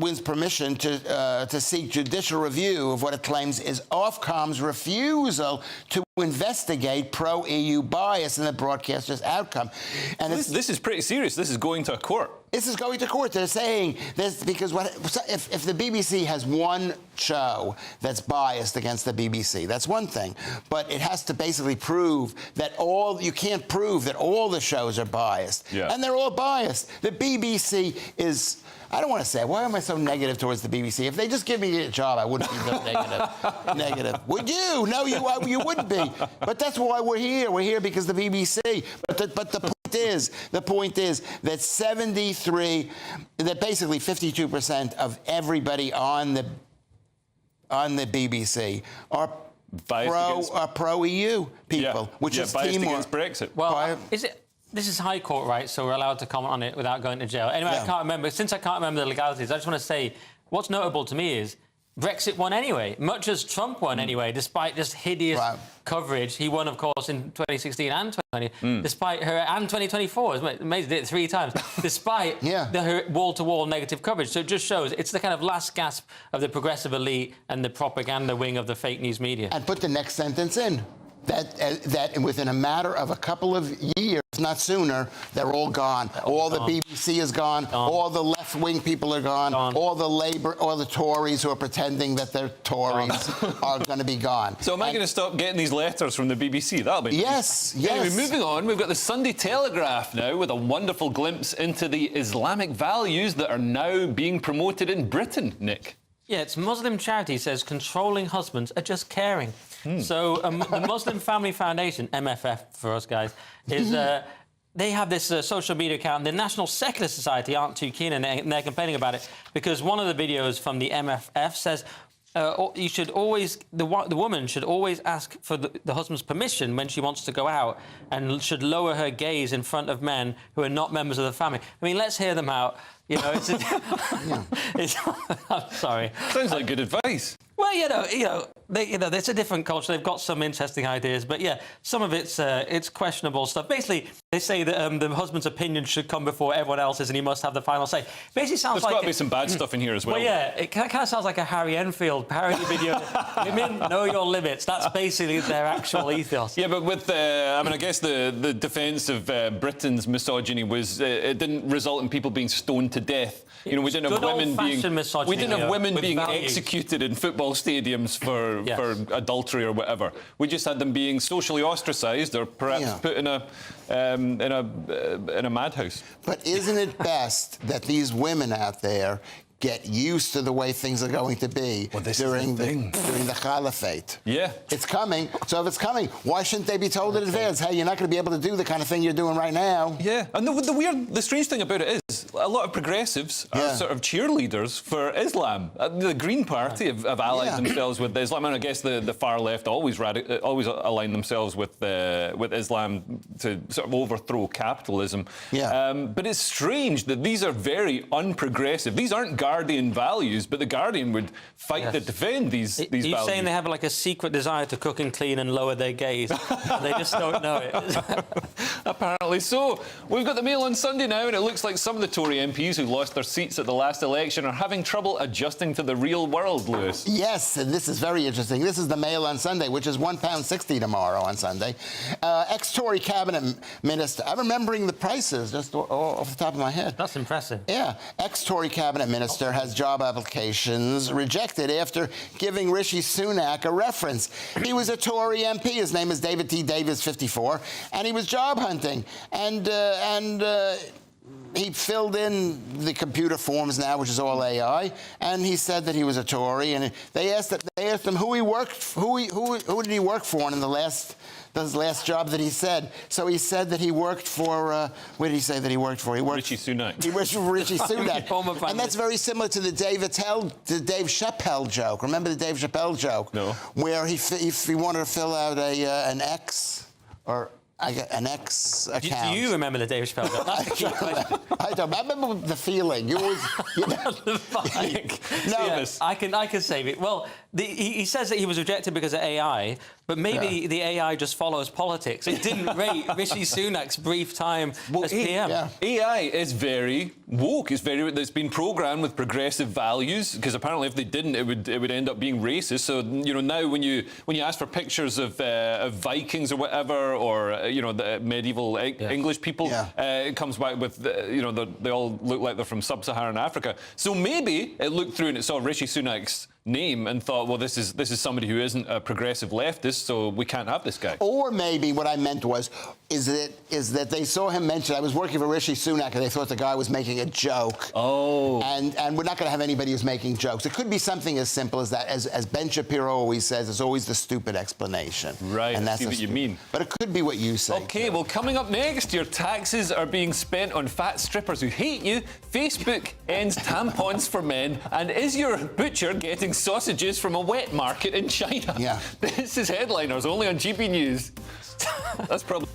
wins permission to seek judicial review of what it claims is Ofcom's refusal to investigate pro-EU bias in the broadcaster's outcome. And this is pretty serious. This is going to a court. This is going to court. They're saying this because if the BBC has one show that's biased against the BBC, that's one thing. But it has to basically prove that you can't prove that all the shows are biased. Yeah. And they're all biased. The BBC is... I don't want to say, why am I so negative towards the BBC? If they just give me a job, I wouldn't be so negative. Would you? No, you wouldn't be. But that's why we're here. We're here because of the BBC. But the point is that basically 52% of everybody on the BBC are pro-EU people, which is biased teamwork. against Brexit. Well, this is High Court, right? So we're allowed to comment on it without going to jail. Anyway, I can't remember. Since I can't remember the legalities, I just want to say what's notable to me is Brexit won anyway, much as Trump won anyway, despite just hideous coverage. He won, of course, in 2016 and 2020, despite her, and 2024. It's amazing, did it 3 times, despite her wall-to-wall negative coverage. So it just shows it's the kind of last gasp of the progressive elite and the propaganda wing of the fake news media. And put the next sentence in. That within a matter of a couple of years, not sooner, they're all gone. All the BBC is gone. All the left-wing people are gone. All the Tories who are pretending that they're Tories are going to be gone. So am I going to stop getting these letters from the BBC? That'll be yes. Anyway, moving on, we've got the Sunday Telegraph now with a wonderful glimpse into the Islamic values that are now being promoted in Britain, Nick. Yeah, it's Muslim charity says controlling husbands are just caring. So the Muslim Family Foundation, MFF for us guys, is they have this social media account. The National Secular Society aren't too keen, and they're complaining about it because one of the videos from the MFF says you should always the woman should always ask for the husband's permission when she wants to go out, and should lower her gaze in front of men who are not members of the family. I mean, let's hear them out. You know, I'm sorry. Sounds like good advice. Well, it's a different culture. They've got some interesting ideas, but yeah, some of it's questionable stuff. Basically, they say that the husband's opinion should come before everyone else's, and he must have the final say. Basically, sounds There's got to be some bad stuff in here as well. Well, yeah, it kind of sounds like a Harry Enfield parody video. Women know your limits. That's basically their actual ethos. Yeah, but with I guess the defence of Britain's misogyny was it didn't result in people being stoned to death. You know, we didn't have women being executed in football stadiums for adultery or whatever. We just had them being socially ostracised or perhaps put in a madhouse. But isn't it best that these women out there get used to the way things are going to be during the caliphate? Yeah. It's coming. So if it's coming, why shouldn't they be told in advance, hey, you're not going to be able to do the kind of thing you're doing right now? Yeah. And the strange thing about it is a lot of progressives are sort of cheerleaders for Islam. The Green Party have allied themselves with Islam, and I guess the far left always align themselves with Islam to sort of overthrow capitalism. Yeah. But it's strange that these are very unprogressive. These aren't Guardian values, but the Guardian would fight to defend these values. Are you saying they have like a secret desire to cook and clean and lower their gaze? They just don't know it. Apparently so. We've got the Mail on Sunday now, and it looks like some of the Tory MPs who lost their seats at the last election are having trouble adjusting to the real world, Lewis. Yes, and this is very interesting. This is the Mail on Sunday, which is £1.60 tomorrow on Sunday. Ex-Tory cabinet minister, I'm remembering the prices just off the top of my head. That's impressive. Yeah. Ex-Tory cabinet minister has job applications rejected after giving Rishi Sunak a reference. He was a Tory MP. His name is David T. Davis, 54, and he was job hunting. And he filled in the computer forms now, which is all AI, and he said that he was a Tory. And they asked him who he worked, who did he work for in his last job that he said. So he said that he worked for, where did he say that he worked for? He worked Rishi Sunak. He worked for Rishi Sunak. And that's very similar to the Dave Chappelle joke. Remember the Dave Chappelle joke? No. Where if he wanted to fill out an X or an X account. Do you remember the Dave Chappelle joke? That's the key question. I don't. I remember the feeling. You always. No, yes, I can save it. Well, he says that he was rejected because of AI, but maybe the AI just follows politics. It didn't rate Rishi Sunak's brief time as PM. AI is very woke. It's been programmed with progressive values, because apparently if they didn't, it would end up being racist. So now when you ask for pictures of Vikings or whatever, or the medieval English people, it comes back with they all look like they're from sub-Saharan Africa. So maybe it looked through and it saw Rishi Sunak's name and thought, well, this is somebody who isn't a progressive leftist, so we can't have this guy. Or maybe what I meant is that they saw him mention, I was working for Rishi Sunak, and they thought the guy was making a joke. Oh. And we're not going to have anybody who's making jokes. It could be something as simple as that. As Ben Shapiro always says, there's always the stupid explanation. Right, and that's I see what you mean. But it could be what you say. OK, well, coming up next, your taxes are being spent on fat strippers who hate you, Facebook ends tampons for men, and is your butcher getting sausages from a wet market in China? Yeah. This is Headliners, only on GB News. That's probably...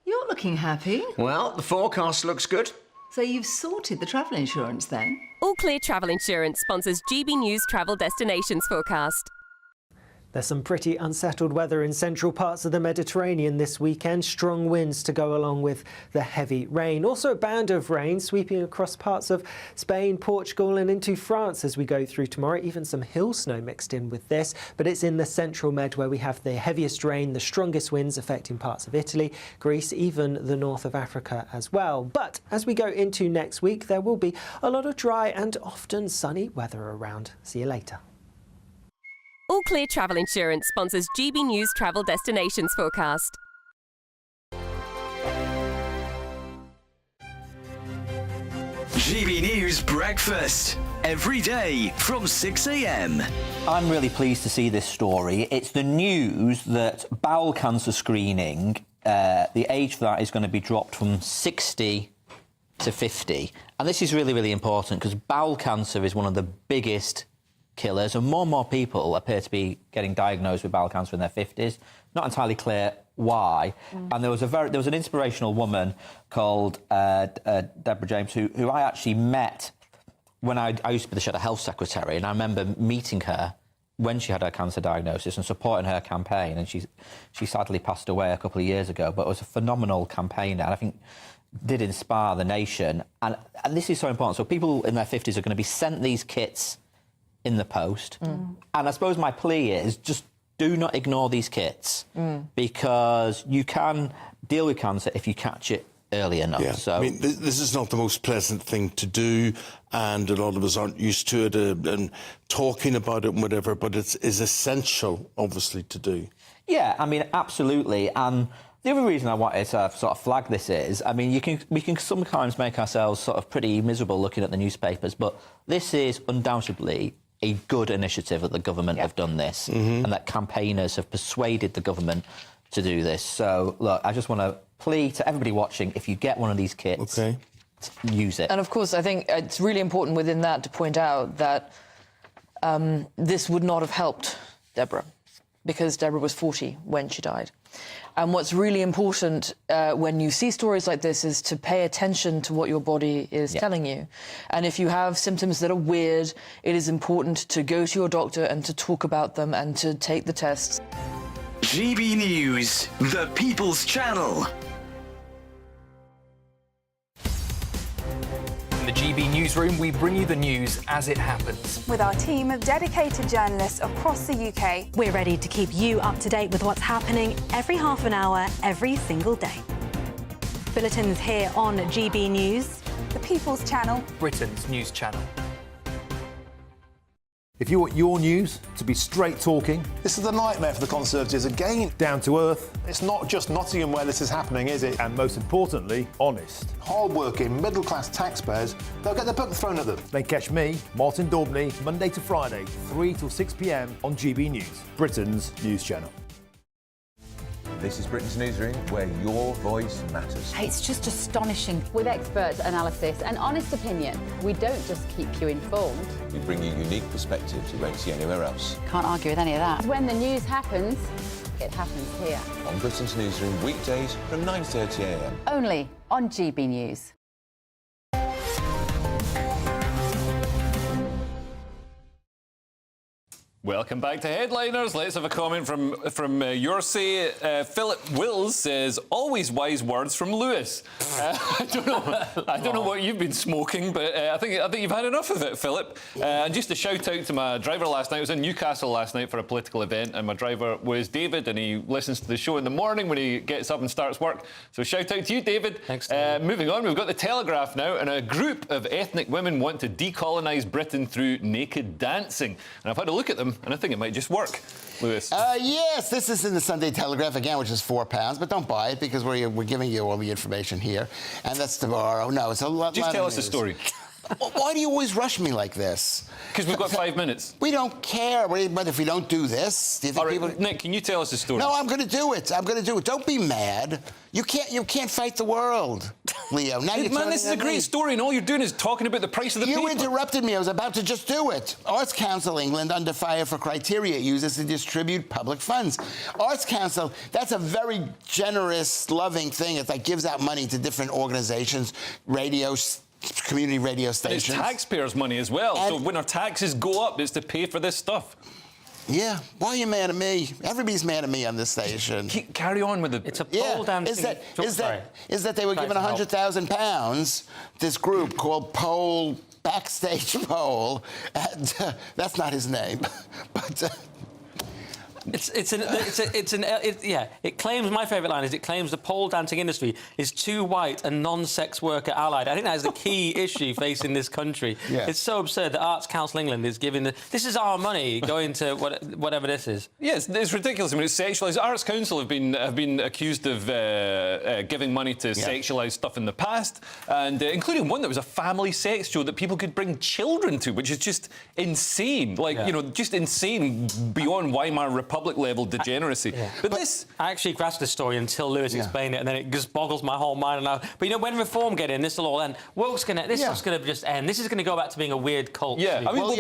You're looking happy. Well, the forecast looks good. So you've sorted the travel insurance then? All Clear Travel Insurance sponsors GB News Travel Destinations Forecast. There's some pretty unsettled weather in central parts of the Mediterranean this weekend. Strong winds to go along with the heavy rain. Also a band of rain sweeping across parts of Spain, Portugal and into France as we go through tomorrow. Even some hill snow mixed in with this. But it's in the central Med where we have the heaviest rain, the strongest winds affecting parts of Italy, Greece, even the north of Africa as well. But as we go into next week, there will be a lot of dry and often sunny weather around. See you later. All Clear Travel Insurance sponsors GB News Travel Destinations Forecast. GB News Breakfast, every day from 6 a.m. I'm really pleased to see this story. It's the news that bowel cancer screening, the age for that is going to be dropped from 60 to 50. And this is really, really important because bowel cancer is one of the biggest killers, and more people appear to be getting diagnosed with bowel cancer in their 50s. Not entirely clear why. And there was an inspirational woman called Deborah James who I actually met when I used to be the Shadow Health Secretary, and I remember meeting her when she had her cancer diagnosis and supporting her campaign, and she sadly passed away a couple of years ago, but it was a phenomenal campaign, and I think did inspire the nation. And this is so important. So people in their 50s are going to be sent these kits in the post. And I suppose my plea is just do not ignore these kits because you can deal with cancer if you catch it early enough. Yeah. So I mean, this is not the most pleasant thing to do, and a lot of us aren't used to it and talking about it and whatever, but it's essential, obviously, to do. Yeah, I mean, absolutely. And the other reason I wanted to sort of flag this is, I mean, we can sometimes make ourselves sort of pretty miserable looking at the newspapers, but this is undoubtedly a good initiative that the government have done this, and that campaigners have persuaded the government to do this. So, look, I just want to plea to everybody watching, if you get one of these kits, use it. And, of course, I think it's really important within that to point out that this would not have helped Deborah, because Deborah was 40 when she died. And what's really important when you see stories like this is to pay attention to what your body is telling you. And if you have symptoms that are weird, it is important to go to your doctor and to talk about them and to take the tests. GB News, the People's Channel. In the GB Newsroom, we bring you the news as it happens. With our team of dedicated journalists across the UK, We're ready to keep you up to date with what's happening every half an hour, every single day. Bulletins here on GB News. the People's Channel, Britain's news channel. If you want your news to be straight talking, This is a nightmare for the Conservatives again. down to earth, It's not just Nottingham where this is happening, is it? and most importantly, honest, Hard-working, middle-class taxpayers, they'll get the book thrown at them. then catch me, Martin Daubney, Monday to Friday, 3 till 6 p.m. on GB News, Britain's news channel. This is Britain's Newsroom, where your voice matters. It's just astonishing. With expert analysis and honest opinion, we don't just keep you informed. We bring you unique perspectives you won't see anywhere else. Can't argue with any of that. When the news happens, it happens here. On Britain's Newsroom, weekdays from 9:30 a.m. Only on GB News. Welcome back to Headliners. Let's have a comment from your say. Philip Wills says, always wise words from Lewis. I don't know what you've been smoking, but I think you've had enough of it, Philip. And just a shout out to my driver last night. I was in Newcastle last night for a political event, and my driver was David, and he listens to the show in the morning when he gets up and starts work. So shout out to you, David. Thanks, moving on, we've got the Telegraph now, and a group of ethnic women want to decolonise Britain through naked dancing. And I've had a look at them, and I think it might just work. Lewis. Yes, this is in the Sunday Telegraph again, which is £4, but don't buy it because we're giving you all the information here, and that's tomorrow. No, it's a lot. Just lot tell of us the news. story. Why do you always rush me like this? Because we've got 5 minutes. We don't care. But if we don't do this, do you think All right, people... Nick, can you tell us the story? No, I'm going to do it. I'm going to do it. Don't be mad. You can't fight the world, Leo. Now you're Man, this is a great story, and all you're doing is talking about the price of the paper. You interrupted me. I was about to just do it. Arts Council England under fire for criteria it uses to distribute public funds. Arts Council, that's a very generous, loving thing. It like gives out money to different organizations, community radio stations. And it's taxpayers' money as well. So when our taxes go up, it's to pay for this stuff. Yeah. Why are you mad at me? Everybody's mad at me on this station. Carry on with it. It's a pole dancing. Is that they were given £100,000, this group called Pole, Backstage Pole, and that's not his name, but... It claims, my favourite line is, it claims the pole dancing industry is too white and non-sex worker allied. I think that is the key issue facing this country. Yeah. It's so absurd that Arts Council England is giving this is our money going to whatever this is. Yes, it's ridiculous. I mean, it's sexualised. Arts Council have been accused of giving money to sexualised stuff in the past, and including one that was a family sex show that people could bring children to, which is just insane. Just insane beyond Weimar Republic level degeneracy. But this... I actually grasped this story until Lewis explained it, and then it just boggles my whole mind now. But when reform get in, this will all end. This stuff's going to just end. This is going to go back to being a weird cult. Yeah, I mean,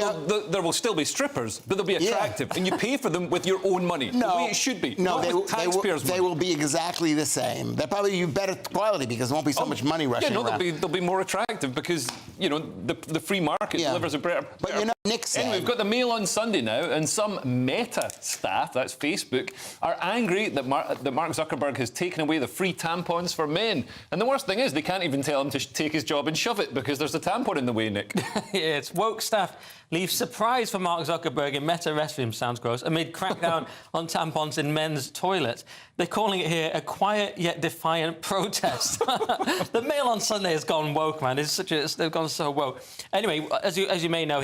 there will still be strippers, but they'll be attractive, and you pay for them with your own money. The way it should be. No, they will be exactly the same. They'll probably be better quality because there won't be so much money rushing around. They'll be more attractive because, the free market delivers a better... But Nick said... Anyway, we've got the Mail on Sunday now, and some Meta staff, that's Facebook, are angry that Mark Zuckerberg has taken away the free tampons for men. And the worst thing is, they can't even tell him to take his job and shove it because there's a tampon in the way, Nick. Yeah, it's woke staff leave surprise for Mark Zuckerberg in Meta restrooms, sounds gross, amid crackdown on tampons in men's toilets. They're calling it here a quiet yet defiant protest. The Mail on Sunday has gone woke, man. They've gone so woke. Anyway, as you may know,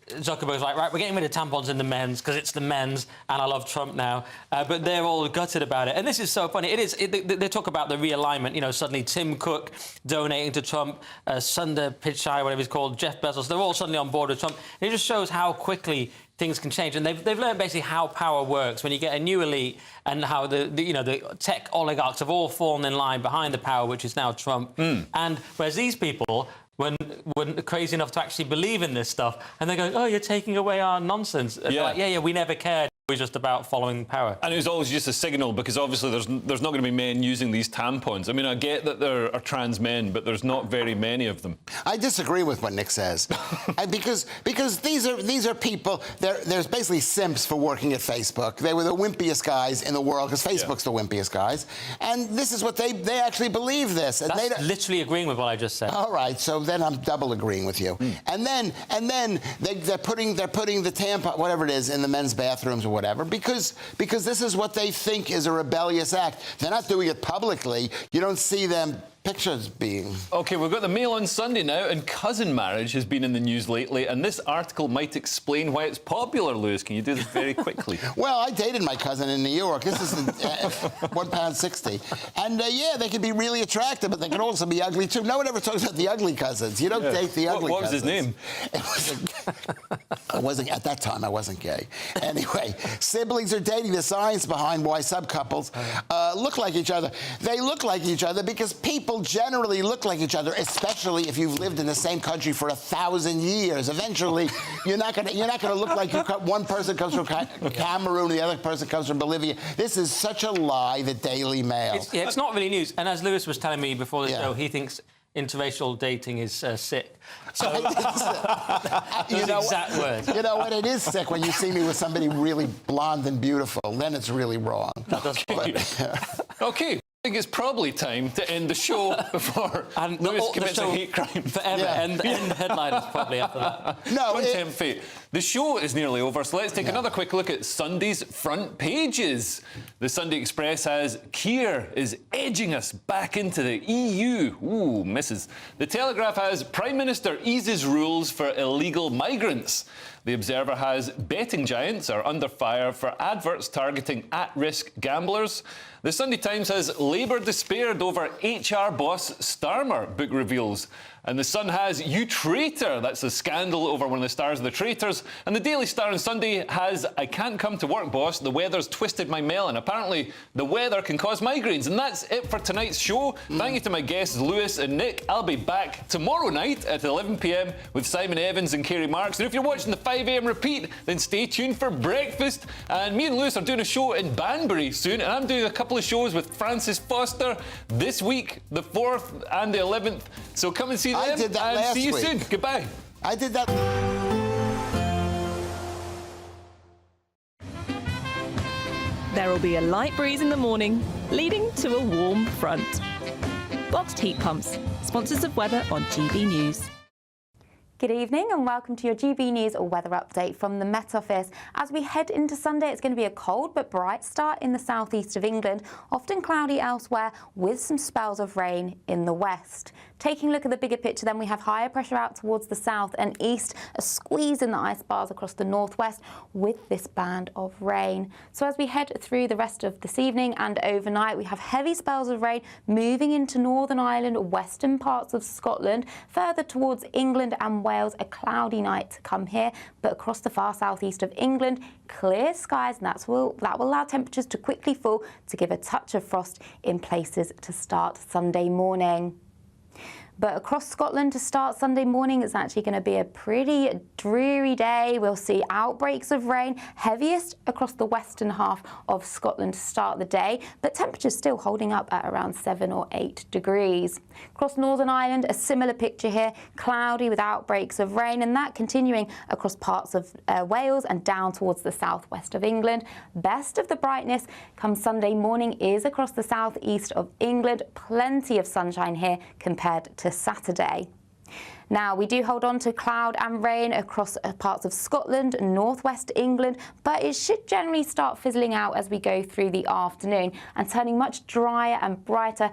Zuckerberg's like, right, we're getting rid of tampons in the men's because it's the men's and I love Trump now. But they're all gutted about it. And this is so funny. They talk about the realignment. Suddenly Tim Cook donating to Trump, Sundar Pichai, whatever he's called, Jeff Bezos, they're all suddenly on board with Trump. And it just shows how quickly things can change. And they've learned basically how power works when you get a new elite and how the tech oligarchs have all fallen in line behind the power, which is now Trump. And whereas these people... When crazy enough to actually believe in this stuff, and they're going, oh, you're taking away our nonsense. And they're like, yeah, we never cared. was just about following power. And it was always just a signal, because obviously there's not going to be men using these tampons. I mean, I get that there are trans men, but there's not very many of them. I disagree with what Nick says, because these are people. There's basically simps for working at Facebook. They were the wimpiest guys in the world, because Facebook's the wimpiest guys, and this is what they actually believe this. And That's literally agreeing with what I just said. All right, so then I'm double agreeing with you. And then they're putting the tampon, whatever it is, in the men's bathrooms or whatever, because this is what they think is a rebellious act. They're not doing it publicly. You don't see them pictures being. OK, we've got the Mail on Sunday now, and cousin marriage has been in the news lately, and this article might explain why it's popular, Lewis. Can you do this very quickly? Well, I dated my cousin in New York. This is £1.60. And yeah, they can be really attractive, but they can also be ugly too. No one ever talks about the ugly cousins. You don't date the ugly What was his cousins. name? I wasn't, at that time, I wasn't gay. Anyway, siblings are dating. The science behind why subcouples look like each other. They look like each other because people generally look like each other, especially if you've lived in the same country for 1,000 years. Eventually, you're not gonna look like one person comes from Cameroon, the other person comes from Bolivia. This is such a lie, the Daily Mail. It's not really news. And as Lewis was telling me before the show, he thinks interracial dating is sick. So, exact words. You know what? It is sick when you see me with somebody really blonde and beautiful. Then it's really wrong. OK. I think it's probably time to end the show before Lewis commits a hate crime. Forever. End headliners probably after that. No, Don't tempt fate. The show is nearly over, so let's take another quick look at Sunday's front pages. The Sunday Express has Keir is edging us back into the EU. Ooh, misses. The Telegraph has Prime Minister eases rules for illegal migrants. The Observer has betting giants are under fire for adverts targeting at-risk gamblers. The Sunday Times has Labour despaired over HR boss Starmer, book reveals. And the Sun has You Traitor. That's a scandal over one of the stars of The Traitors. And the Daily Star on Sunday has I can't come to work, boss. The weather's twisted my melon. Apparently, the weather can cause migraines. And that's it for tonight's show. Thank you to my guests, Lewis and Nick. I'll be back tomorrow night at 11 p.m. with Simon Evans and Kerry Marks. And if you're watching the 5 a.m. repeat, then stay tuned for breakfast. And me and Lewis are doing a show in Banbury soon. And I'm doing a couple of shows with Francis Foster this week, the 4th and the 11th. So come and see them. I did that and last see you week. soon. Goodbye. I did that. There will be a light breeze in the morning, leading to a warm front. Boxed heat pumps, sponsors of weather on GB News. Good evening and welcome to your GB News weather update from the Met Office. As we head into Sunday, it's going to be a cold but bright start in the southeast of England, often cloudy elsewhere with some spells of rain in the west. Taking a look at the bigger picture, then we have higher pressure out towards the south and east, a squeeze in the ice bars across the northwest with this band of rain. So as we head through the rest of this evening and overnight, we have heavy spells of rain moving into Northern Ireland, western parts of Scotland, further towards England and Wales, a cloudy night to come here, but across the far southeast of England, clear skies, and that will allow temperatures to quickly fall to give a touch of frost in places to start Sunday morning. But across Scotland to start Sunday morning, it's actually going to be a pretty dreary day. We'll see outbreaks of rain, heaviest across the western half of Scotland to start the day, but temperatures still holding up at around 7 or 8 degrees. Across Northern Ireland, a similar picture here, cloudy with outbreaks of rain, and that continuing across parts of Wales and down towards the southwest of England. Best of the brightness come Sunday morning is across the southeast of England. Plenty of sunshine here compared to Saturday. Now, we do hold on to cloud and rain across parts of Scotland and northwest England, but it should generally start fizzling out as we go through the afternoon and turning much drier and brighter